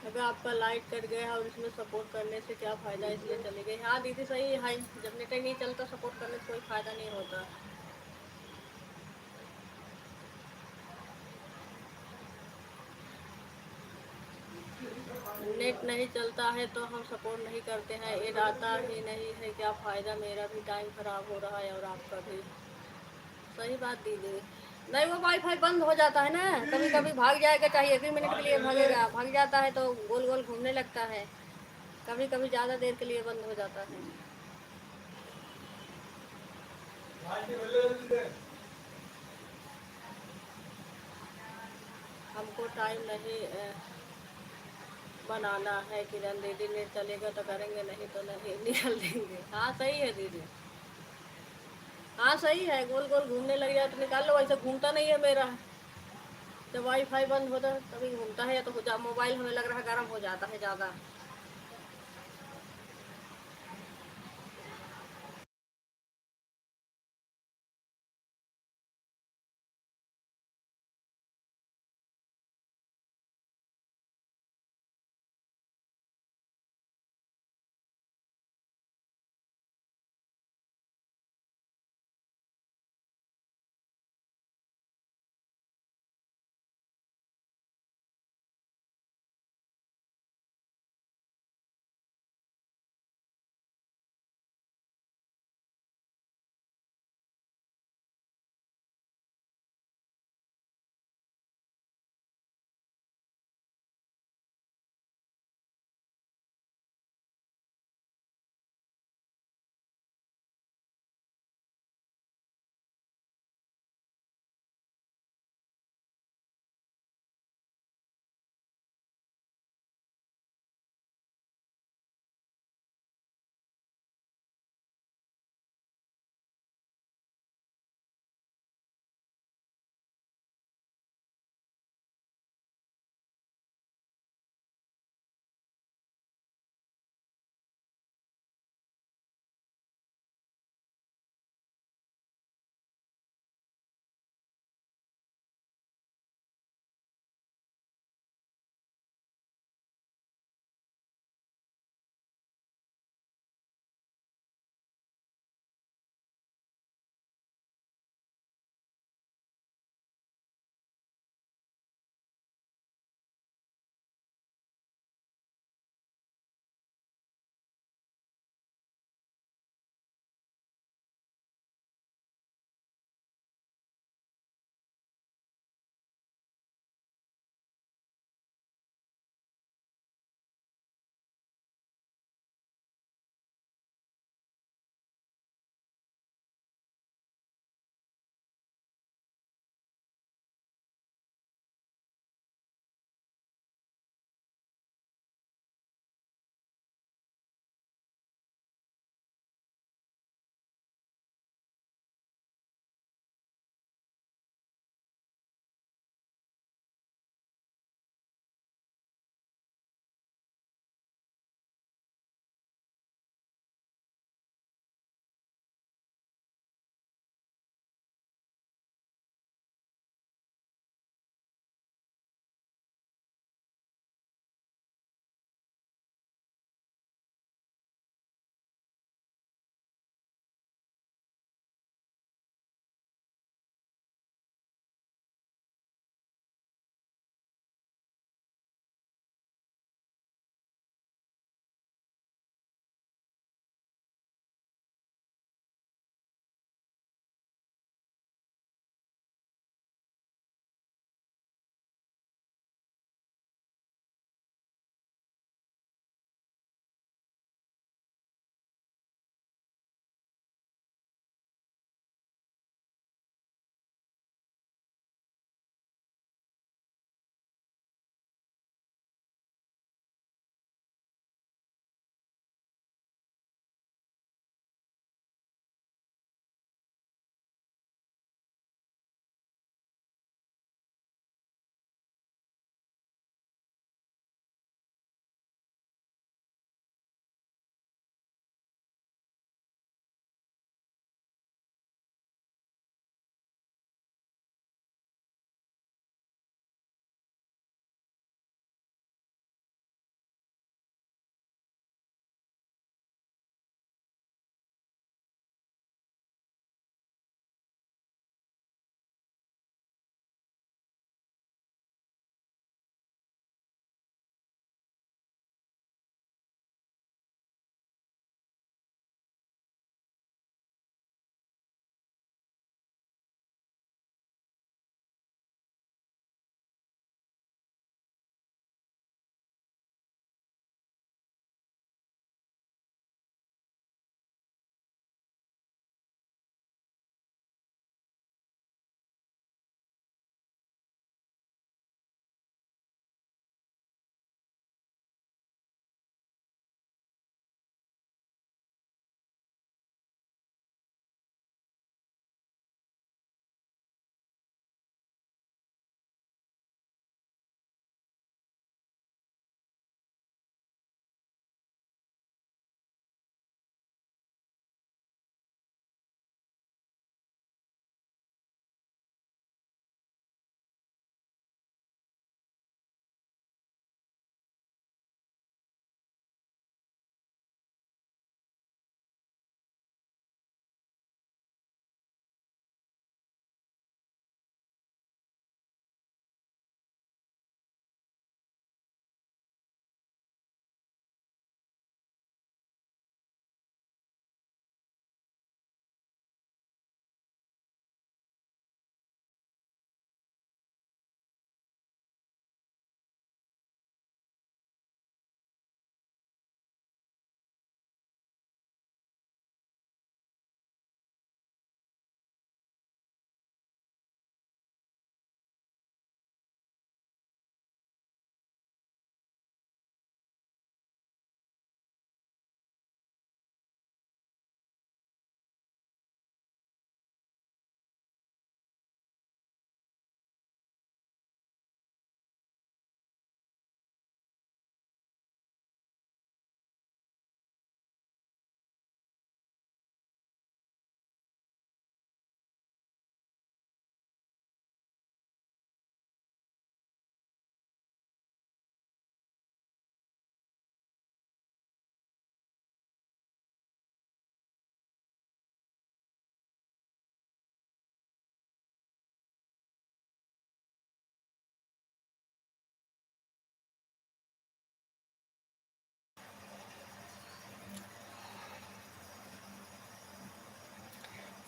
अगर आपका लाइट कट गया और इसमें सपोर्ट करने से क्या फ़ायदा, इसलिए चली गई। हाँ दीदी सही है, जब नेट ही नहीं चलता सपोर्ट करने से कोई फ़ायदा नहीं होता। नेट नहीं चलता है तो हम सपोर्ट नहीं करते हैं, ये आता ही नहीं है, क्या फ़ायदा, मेरा भी टाइम ख़राब हो रहा है और आपका भी। सही बात दीदी। नहीं वो वाईफाई बंद हो जाता है ना, कभी कभी भाग जाएगा, चाहिए 1 मिनट के लिए भागेगा, भाग जाता है तो गोल गोल घूमने लगता है, कभी कभी ज़्यादा देर के लिए बंद हो जाता है। हमको टाइम नहीं बनाना है किरण दीदी, नेट चलेगा तो करेंगे, नहीं तो नहीं निकल देंगे। हाँ सही है दीदी। हाँ सही है, गोल गोल घूमने लग जाए तो निकाल लो, ऐसे घूमता नहीं है मेरा। जब वाईफाई बंद होता है तभी घूमता है, या तो मोबाइल हमें लग रहा है गर्म हो जाता है ज़्यादा।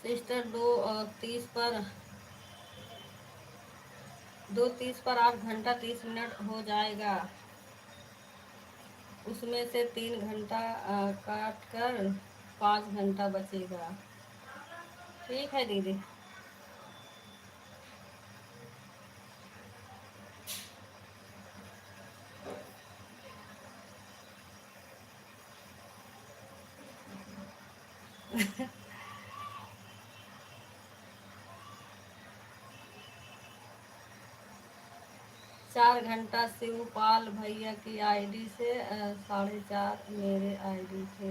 सिस्टर 2:30 पर 8 घंटा 30 मिनट हो जाएगा। उसमें से 3 घंटा काट कर 5 घंटा बचेगा। ठीक है दीदी। चार घंटा शिवपाल भैया की आईडी से 4:30 मेरे आईडी से।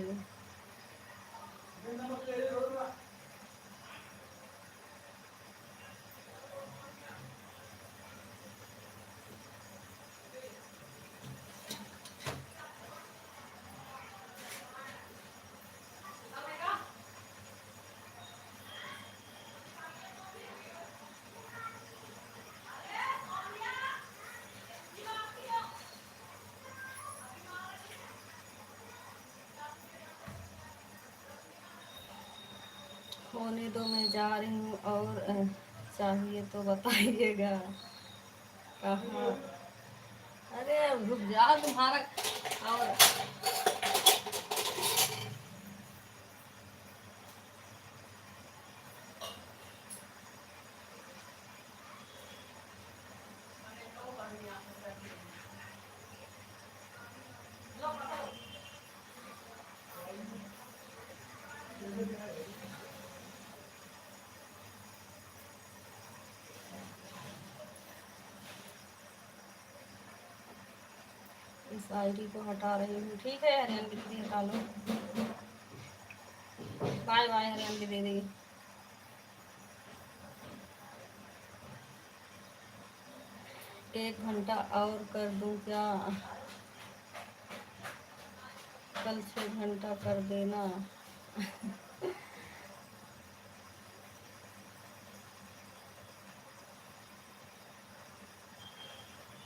होने दो, मैं जा रही हूँ और चाहिए तो बताइएगा। कहाँ? अरे रुक जा तुम्हारा। और इस आईडी को हटा रही हूँ। ठीक है हरियाणवी दीदी, हटा लो। बाय बाय हरियाणवी दीदी। एक घंटा और कर दूं क्या? कल 6 घंटा कर देना।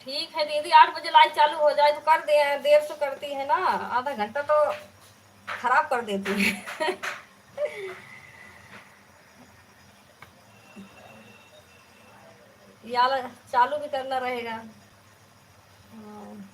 ठीक है दीदी, 8 बजे लाइव चालू हो जाए तो कर दे। देर से करती है ना, आधा घंटा तो खराब कर देती है। यार चालू भी करना रहेगा। हाँ।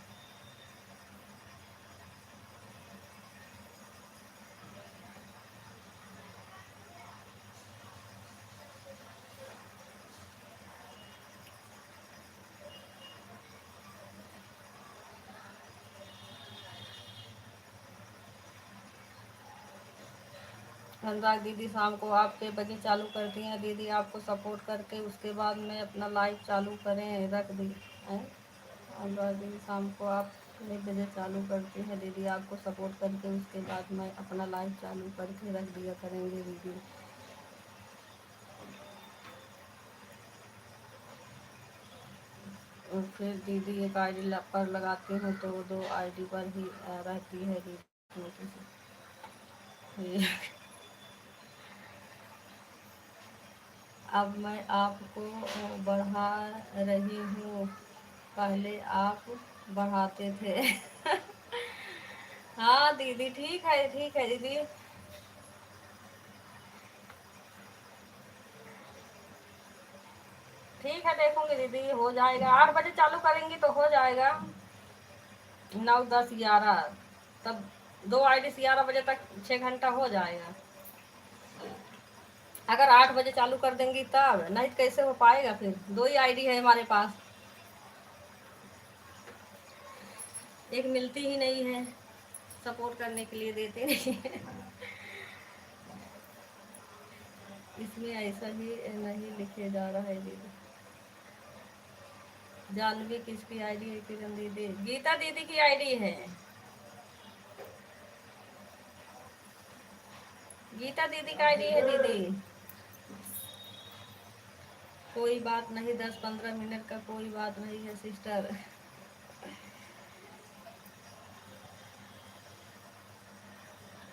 अनुराग दीदी शाम को आप 6 बजे चालू करती हैं दीदी, आपको सपोर्ट करके उसके बाद मैं अपना लाइव चालू करें रख दी है। अनुराग दीदी शाम को आप 6 बजे चालू करती हैं दीदी, आपको सपोर्ट करके उसके बाद मैं अपना लाइव चालू करके रख दिया करेंगे दीदी। और फिर दीदी एक आईडी पर लगाती हूँ तो 2 आईडी पर ही रहती है दीदी। अब मैं आपको बढ़ा रही हूँ, पहले आप बढ़ाते थे। हाँ दीदी, ठीक है दीदी। ठीक है देखूंगी दीदी, हो जाएगा। 8 बजे चालू करेंगी तो हो जाएगा। 9 10 11 तब 2 आईडी से 11 बजे तक 6 घंटा हो जाएगा। अगर 8 बजे चालू कर देंगी तब, नहीं तो कैसे हो पाएगा? फिर 2 ही आईडी है हमारे पास, एक मिलती ही नहीं है, सपोर्ट करने के लिए देते नहीं है। इसमें ऐसा ही नहीं लिखे जा रहा है दीदी। जानवी किसकी आईडी है? किरण दीदी, गीता दीदी की आईडी है। गीता दीदी का आईडी है दीदी। कोई बात नहीं, 10 15 मिनट का कोई बात नहीं है सिस्टर।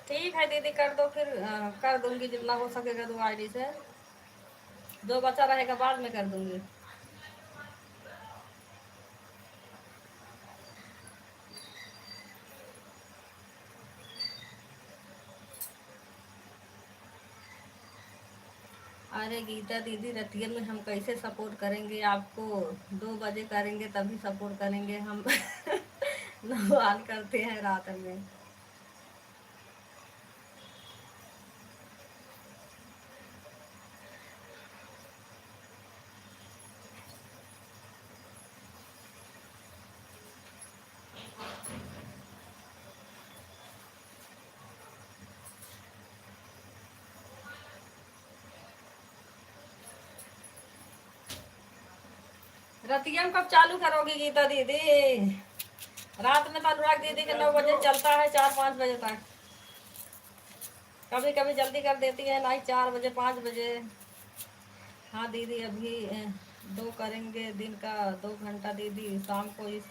ठीक है दीदी, कर दो फिर। कर दूंगी जितना हो सकेगा 2 आईडी से। जो बचा रहेगा बाद में कर दूंगी। अरे गीता दीदी, रतिया में हम कैसे सपोर्ट करेंगे आपको? 2 बजे करेंगे तभी सपोर्ट करेंगे हम। नवाल करते हैं रात में। रतिया में कब चालू करोगी गीता दीदी? रात में तो अनुराग दीदी के 9 बजे चलता है, 4-5 बजे तक। कभी कभी जल्दी कर देती है, नाइट 4 बजे 5 बजे। हाँ दीदी, अभी 2 करेंगे दिन का 2 घंटा दीदी। शाम को इस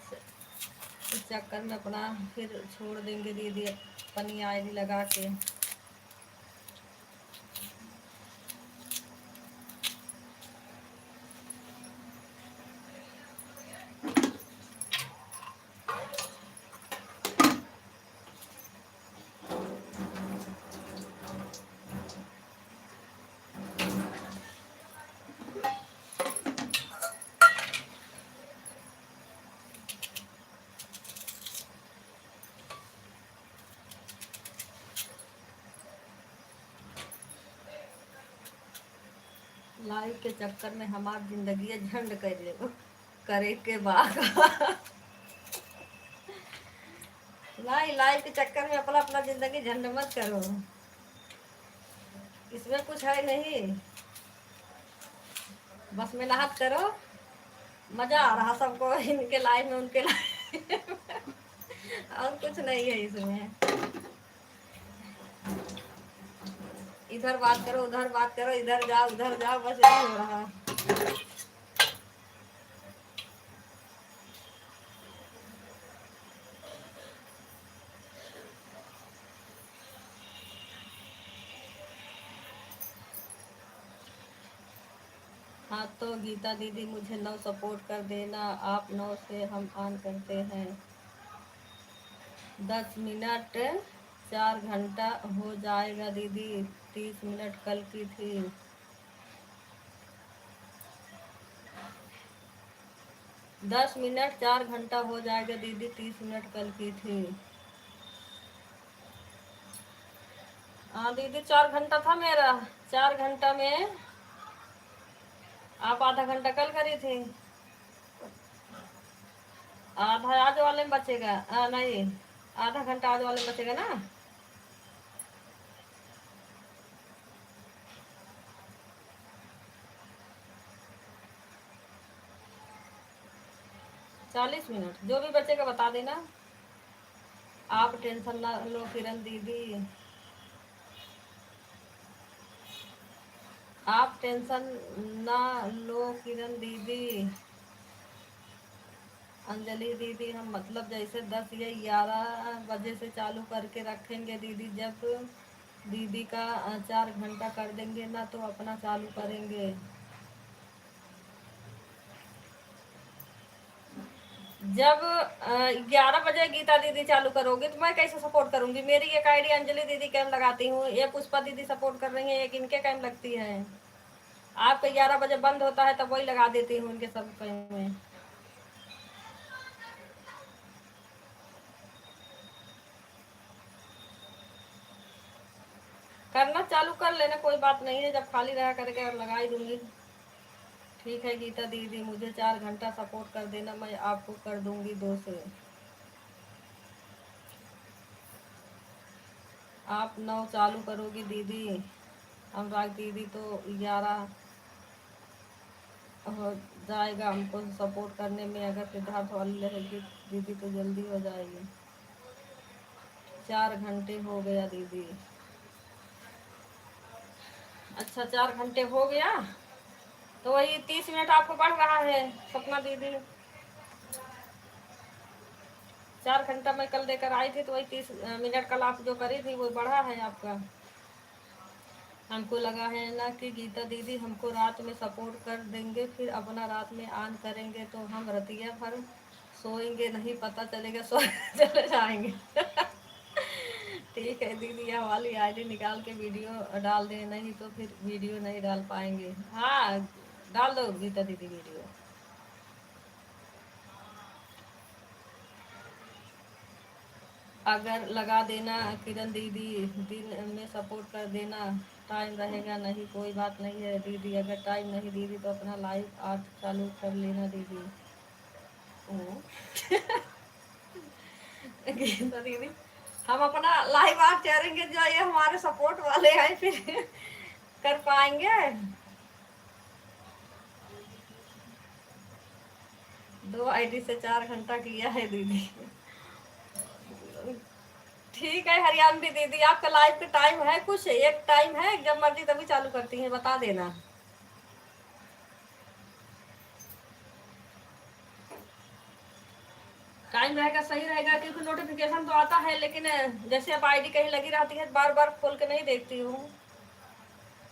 चक्कर में अपना फिर छोड़ देंगे दीदी, अपनी आईडी लगा के। लाइव के चक्कर में हमार जिंदगी झंड कर ले करे के बाद। नहीं, लाइव के चक्कर में अपना अपना जिंदगी झंड मत करो, इसमें कुछ है नहीं। बस मेहनत करो, मजा आ रहा सबको इनके लाइव में, उनके लाइव में। और कुछ नहीं है इसमें। इधर बात करो, उधर बात करो, इधर जाओ उधर जाओ, बस यही हो रहा। हाँ तो गीता दीदी, मुझे 9 सपोर्ट कर देना आप। 9 से हम ऑन करते हैं। 10 मिनट 4 घंटा हो जाएगा दीदी। 30 मिनट कल की थी। 10 मिनट 4 घंटा हो जाएगा दीदी। 30 मिनट कल की थी। हाँ दीदी, 4 घंटा था मेरा। 4 घंटा में आप आधा घंटा कल करी थी। आधा आज वाले में बचेगा। नहीं, आधा घंटा आज वाले में बचेगा ना। 40 मिनट जो भी बचेगा बता देना। आप टेंशन ना लो किरण दीदी, आप टेंशन ना लो किरण दीदी। अंजलि दीदी, हम मतलब जैसे 10 या 11 बजे से चालू करके रखेंगे दीदी। जब दीदी का 4 घंटा कर देंगे ना तो अपना चालू करेंगे। जब 11 बजे गीता दीदी चालू करोगे तो मैं कैसे सपोर्ट करूंगी? मेरी एक आईडी अंजलि दीदी कैम लगाती हूँ, एक पुष्पा दीदी सपोर्ट कर रही है, एक इनके कैम लगती है। आपका 11 बजे बंद होता है तब वही लगा देती हूँ इनके सब कैम में। करना चालू कर लेना, कोई बात नहीं है। जब खाली रहा करके और लगा ही दूंगी। ठीक है गीता दीदी, मुझे 4 घंटा सपोर्ट कर देना, मैं आपको कर दूंगी 2 से। आप 9 चालू करोगी दीदी। अनुराग दीदी तो 11 हो जाएगा हमको सपोर्ट करने में। अगर सिद्धार्थ वाली रहेगी दीदी तो जल्दी हो जाएगी। 4 घंटे हो गया दीदी। अच्छा, 4 घंटे हो गया तो वही 30 मिनट आपको बढ़ रहा है सपना दीदी। 4 घंटा मैं कल देकर आई थी तो वही 30 मिनट कल आप जो करी थी वो बढ़ा है आपका। हमको लगा है ना कि गीता दीदी हमको रात में सपोर्ट कर देंगे, फिर अपना रात में ऑन करेंगे तो हम रतिया भर सोएंगे नहीं, पता चलेगा सो चले जाएंगे। ठीक है दीदी, ये वाली आईडी निकाल के वीडियो डाल दे, नहीं तो फिर वीडियो नहीं डाल पाएंगे। हाँ डाल दो गीता दीदी वीडियो। अगर लगा देना किरण दीदी, दिन में सपोर्ट कर देना, टाइम रहेगा नहीं कोई बात नहीं है दीदी, अगर टाइम नहीं दीदी तो अपना लाइव आज चालू कर लेना दीदी। ओ, गीता दीदी हम अपना लाइव आज करेंगे, जो ये हमारे सपोर्ट वाले हैं फिर कर पाएंगे। 2 आईडी से 4 घंटा किया है दीदी। ठीक है हरियाणवी दीदी, आपका लाइव का टाइम है कुछ, एक टाइम है, जब मर्जी तभी चालू करती हैं, बता देना। टाइम रहेगा सही रहेगा, क्योंकि नोटिफिकेशन तो आता है, लेकिन जैसे अब आईडी कहीं लगी रहती है बार बार खोल के नहीं देखती हूँ।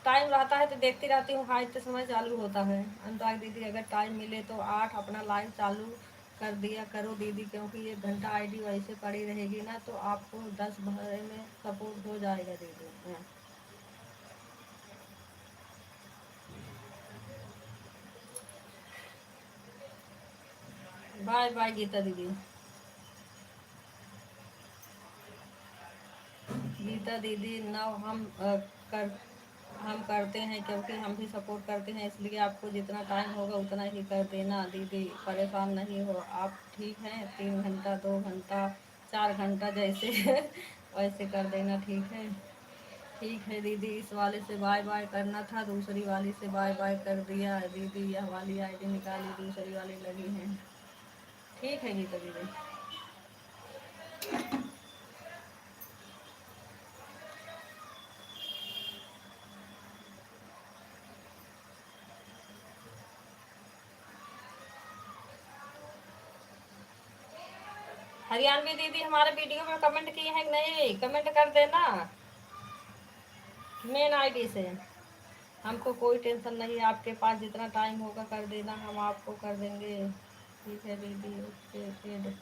टाइम रहता है तो देखती रहती हूँ, हाँ इतने समय चालू होता है। अनुराग दीदी अगर टाइम मिले तो 8 अपना लाइव चालू कर दिया करो दीदी, क्योंकि 1 घंटा आईडी वैसे पड़ी रहेगी ना, तो आपको 10 भरे में सपोर्ट हो जाएगा दीदी। हाँ। बाय बाय गीता दीदी। गीता दीदी नव कर हम करते हैं, क्योंकि हम भी सपोर्ट करते हैं, इसलिए आपको जितना टाइम होगा उतना ही कर देना दीदी, परेशान नहीं हो आप, ठीक है। 3 घंटा 2 घंटा 4 घंटा जैसे वैसे कर देना, ठीक है। ठीक है दीदी, इस वाले से बाय बाय करना था, दूसरी वाली से बाय बाय कर दिया दीदी, यह वाली आईडी निकाली, दूसरी वाली लगी है। ठीक है गीता दीदी। हरियाणवी दीदी हमारे वीडियो में कमेंट किए हैं नहीं, कमेंट कर देना मेन आईडी से। हमको कोई टेंशन नहीं है, आपके पास जितना टाइम होगा कर देना, हम आपको कर देंगे। ठीक है दीदी, ओके फिर।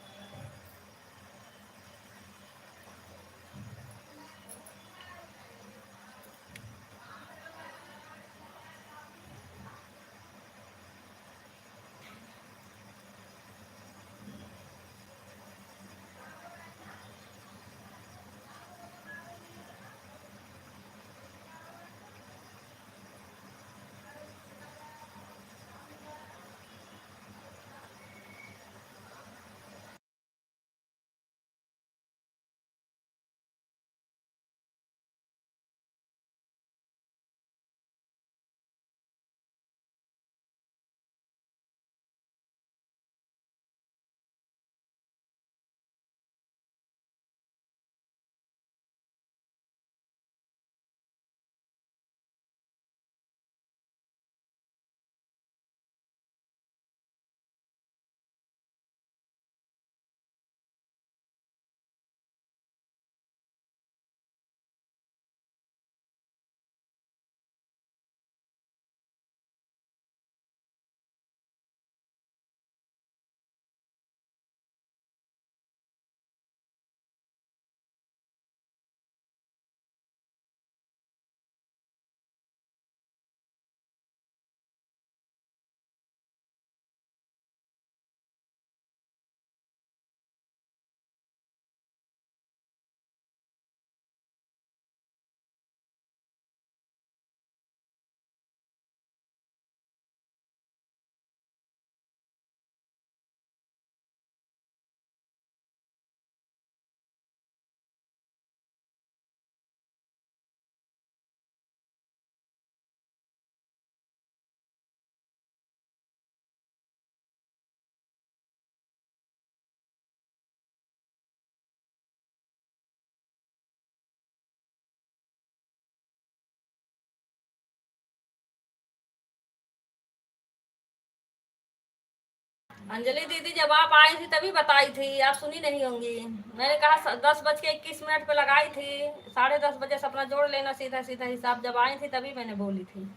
अंजलि दीदी जब आप आई थी तभी बताई थी, आप सुनी नहीं होंगी। मैंने कहा 10:21 पे लगाई थी, 10:30 से अपना जोड़ लेना, सीधा सीधा हिसाब। जब आई थी तभी मैंने बोली थी।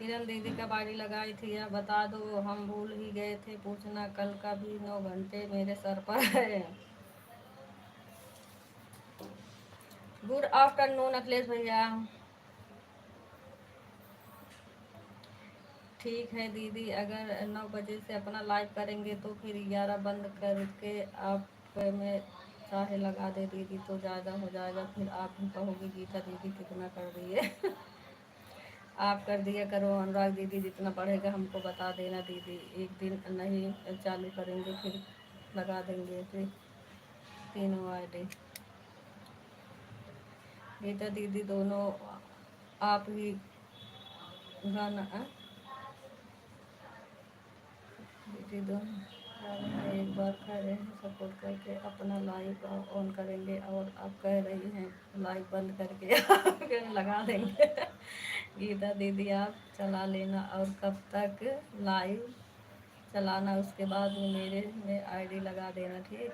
किरण दीदी कब आईडी लगाई थी या बता दो, हम भूल ही गए थे पूछना, कल का भी 9 घंटे मेरे सर पर है। गुड आफ्टरनून अखिलेश भैया। ठीक है दीदी, अगर 9 बजे से अपना लाइव करेंगे तो फिर 11 बंद करके आप में चाहे लगा दे दीदी तो ज़्यादा हो जाएगा, फिर आप भी कहोगे गीता दीदी कितना कर दिए। आप कर दिया करो अनुराग दीदी, जितना बढ़ेगा हमको बता देना दीदी, एक दिन नहीं चालू करेंगे फिर लगा देंगे फिर तीनों आईडी। गीता दीदी दोनों आप ही गाना दीदी दोनों एक बार कह रहे हैं सपोर्ट करके अपना लाइव ऑन करेंगे और आप कह रही हैं लाइव बंद करके आपके लगा देंगे। गीता दीदी आप चला लेना और कब तक लाइव चलाना, उसके बाद में मेरे में आईडी लगा देना, ठीक।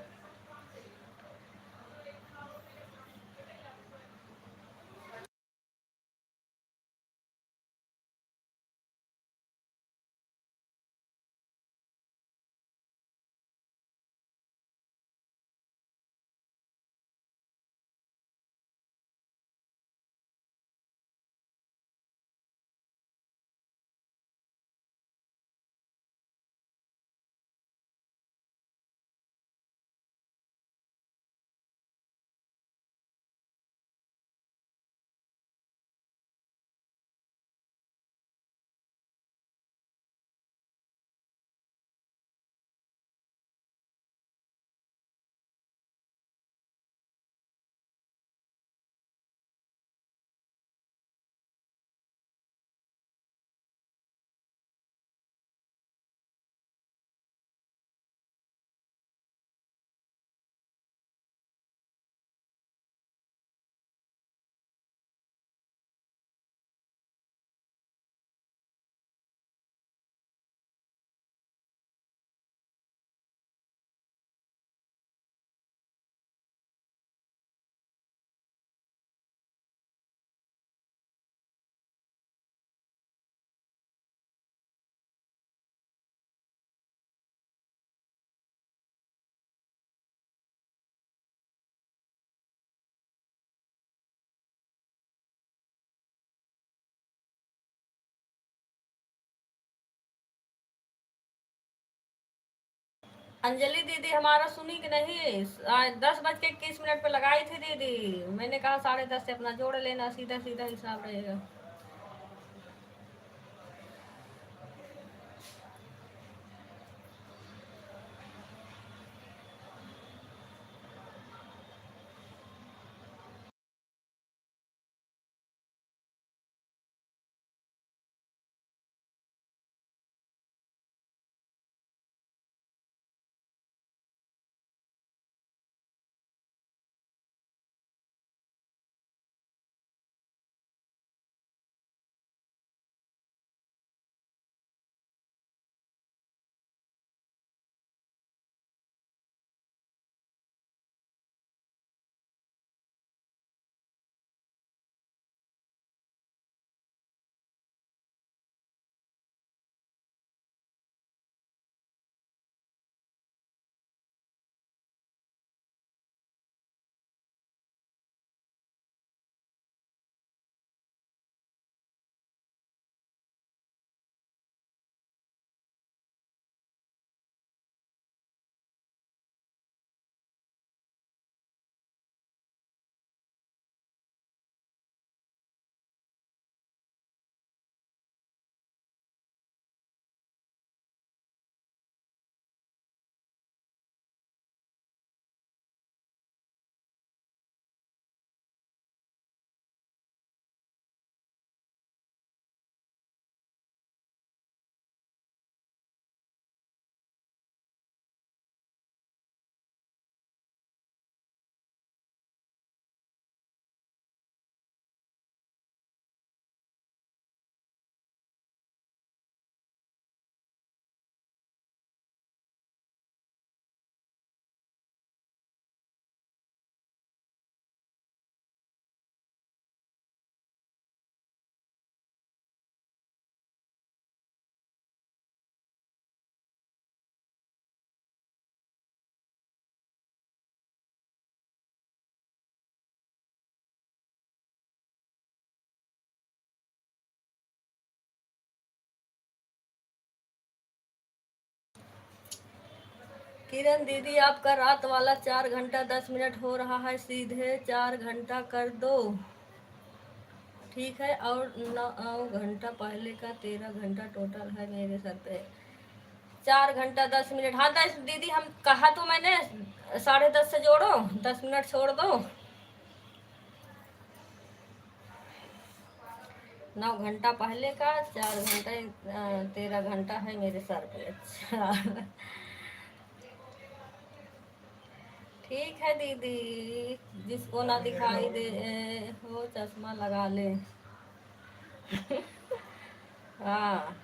अंजलि दीदी हमारा सुनी कि नहीं, 10:21 पे लगाई थी दीदी, मैंने कहा 10:30 से अपना जोड़ लेना, सीधा सीधा हिसाब रहेगा। किरण दीदी आपका रात वाला 4 घंटा 10 मिनट हो रहा है, सीधे 4 घंटा कर दो। ठीक है, और 9 घंटा पहले का 13 घंटा टोटल है मेरे सर पे। 4 घंटा 10 मिनट, हाँ 10 दीदी, हम कहा तो मैंने 10:30 से जोड़ो, 10 मिनट छोड़ दो। 9 घंटा पहले का, 4 घंटे 13 घंटा है मेरे सर पे। अच्छा ठीक है दीदी, जिसको ना दिखाई दे वो चश्मा लगा ले। हाँ।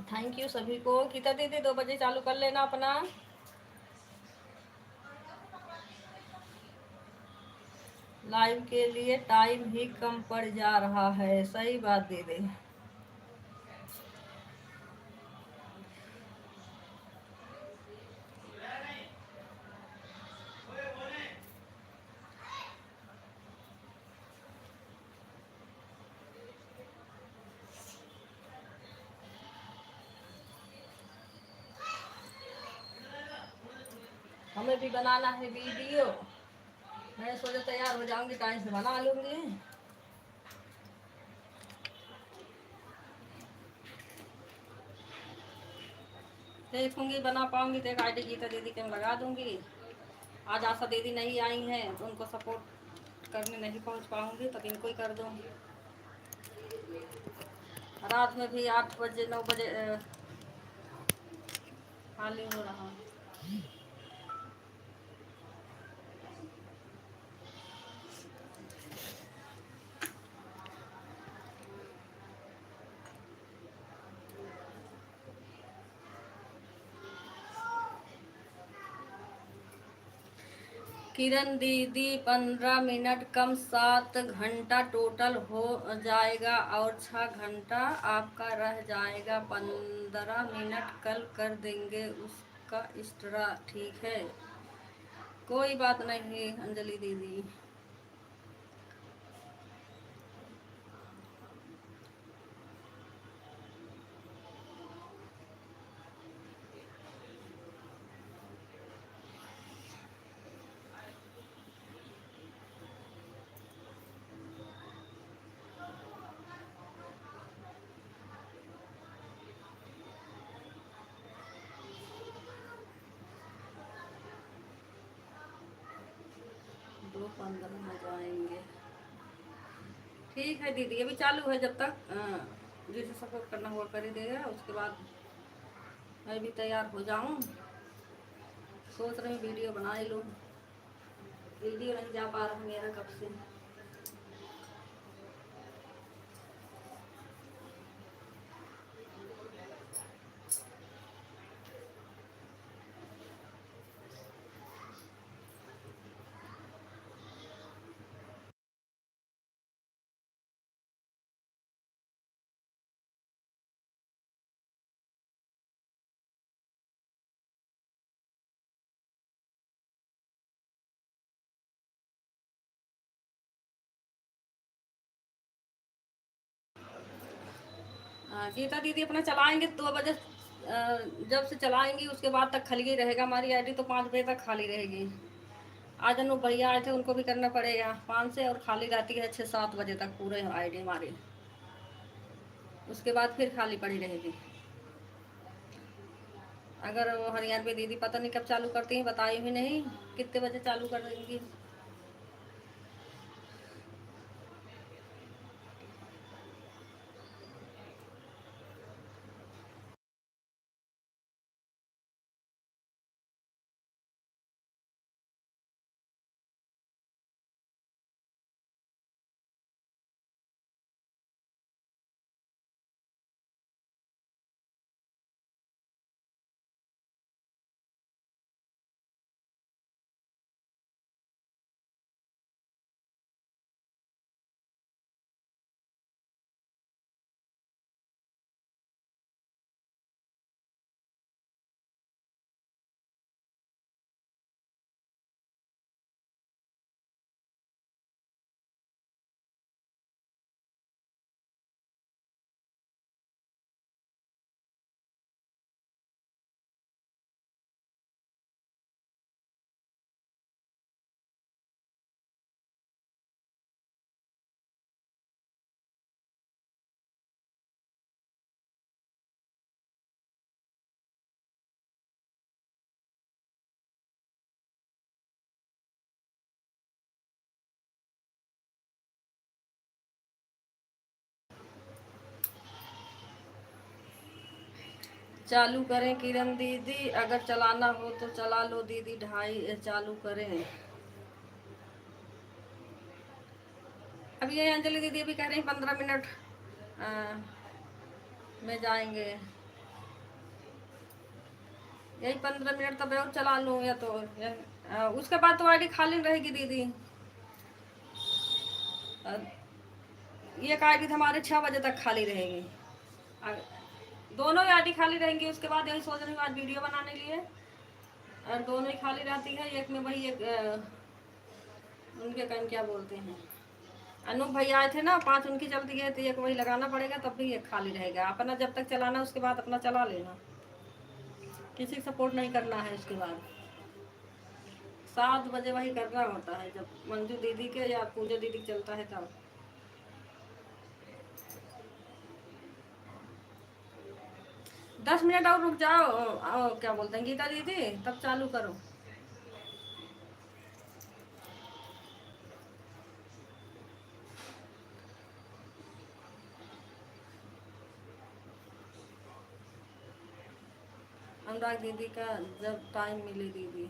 थैंक यू सभी को। गीता दीदी 2 बजे चालू कर लेना अपना। लाइव के लिए टाइम ही कम पड़ जा रहा है। सही बात दीदी। हमें भी बनाना है वीडियो। मैं सोचा तैयार हो जाऊंगी, टाइम से बना लूंगी। देखूंगी बना पाऊंगी तो एक आईडी गीता दीदी के मैं लगा दूंगी। आज आशा दीदी नहीं आई हैं तो उनको सपोर्ट करने नहीं पहुंच पाऊंगी, तब इनको ही कर दूंगी। रात में भी 8 बजे 9 बजे खाली हो रहा। किरण दीदी 15 मिनट कम 7 घंटा टोटल हो जाएगा और 6 घंटा आपका रह जाएगा। 15 मिनट कल कर देंगे उसका एक्स्ट्रा, ठीक है? कोई बात नहीं अंजलि दीदी। दो 15 हो जाएंगे। ठीक है दीदी, अभी चालू है। जब तक जिसे सपोर्ट करना हुआ कर ही देगा। उसके बाद मैं भी तैयार हो जाऊं। सोच रही हूँ वीडियो बना ही लूँ। वीडियो नहीं जा पा रहा मेरा कब से। गीता दीदी अपना चलाएंगे 2 बजे। जब से चलाएंगी उसके बाद तक खाली ही रहेगा। हमारी आईडी तो 5 बजे तक खाली रहेगी। आज अनु भैया आए थे, उनको भी करना पड़ेगा 5 से, और खाली रहती है 6-7 बजे तक पूरे आईडी हमारी। उसके बाद फिर खाली पड़ी रहेगी। अगर वो हरियाणवी दीदी पता नहीं कब चालू करती हैं, बताई भी नहीं कितने बजे चालू कर देंगी। चालू करें किरण दीदी, अगर चलाना हो तो चला लो दीदी। 2:30 चालू करें। अब ये अंजलि दीदी भी कह रही 15 मिनट में जाएंगे। यही 15 मिनट तब और चला लूँ या तो उसके बाद तो आईडी खाली रहेगी दीदी। अ, ये आईडी तो हमारे 6 बजे तक खाली रहेगी। अ, दोनों ही आईडी खाली रहेंगी। उसके बाद यही सोच रही हूँ आज वीडियो बनाने के लिए, और दोनों ही खाली रहती है। एक में वही एक उनके काम क्या बोलते हैं, अनूप भैया आए थे ना, 5 उनकी चलती है तो एक वही लगाना पड़ेगा, तब भी एक खाली रहेगा। अपना जब तक चलाना उसके बाद अपना चला लेना, किसी को सपोर्ट नहीं करना है। उसके बाद 7 बजे वही करना होता है, जब मंजू दीदी के या पूजा दीदी के चलता है तब। 10 मिनट और रुक जाओ, क्या बोलते हैं गीता दीदी, तब चालू करो। अनुराग दीदी का जब टाइम मिले दीदी।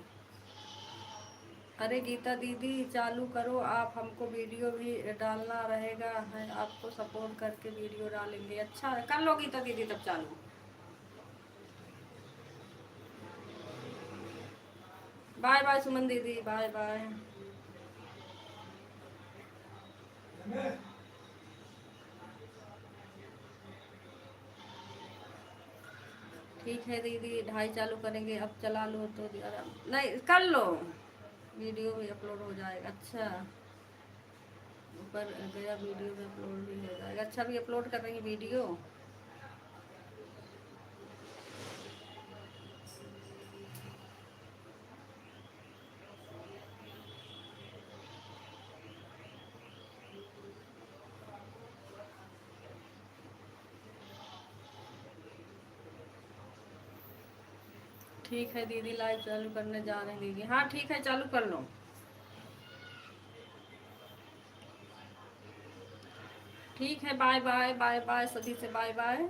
अरे गीता दीदी चालू करो आप, हमको वीडियो भी डालना रहेगा है, आपको सपोर्ट करके वीडियो डालेंगे। अच्छा कर लो गीता दीदी तब चालू। बाय बाय सुमन दीदी, बाय बाय। ठीक है दीदी, 2:30 चालू करेंगे। अब चला लो तो नहीं कर लो, वीडियो भी अपलोड हो जाएगा। अच्छा ऊपर गया, वीडियो भी अपलोड भी हो जाएगा। अच्छा भी अपलोड कर रही है वीडियो। ठीक है दीदी, लाइव चालू करने जा रहे हैं दीदी। हाँ ठीक है चालू कर लो। ठीक है, बाय बाय, बाय बाय सभी से, बाय बाय।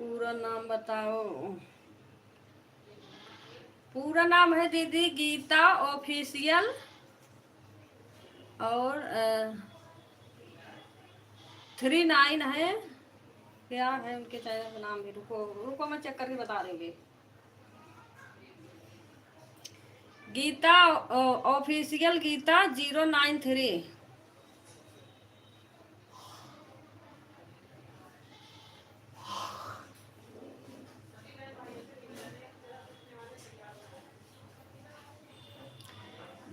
पूरा नाम बताओ। पूरा नाम है दीदी गीता ऑफिशियल। और 39 है। क्या है उनके चैनल का नाम भी? रुको रुको, मैं चेक करके बता दूंगी। गीता ऑफिशियल गीता 093।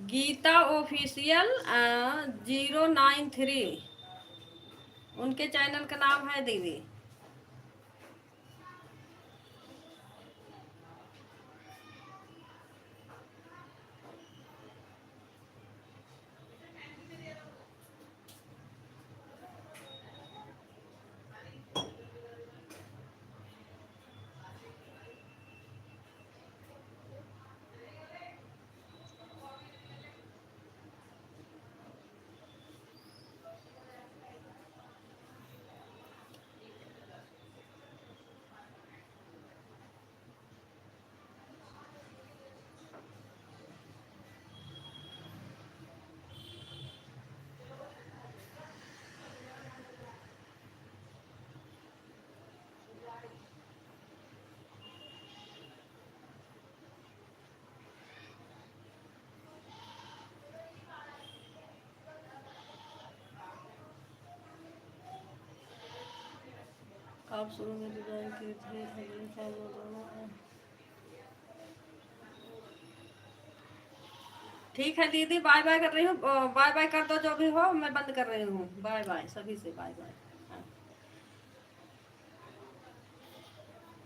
गीता ऑफिशियल 093 उनके चैनल का नाम है दीदी। आप शुरू में डिजाइन किए थे, अगले साल वो दोनों। ठीक है दीदी, बाय बाय कर रही हूँ। बाय बाय कर दो जो भी हो, मैं बंद कर रही हूँ। बाय बाय सभी से, बाय बाय।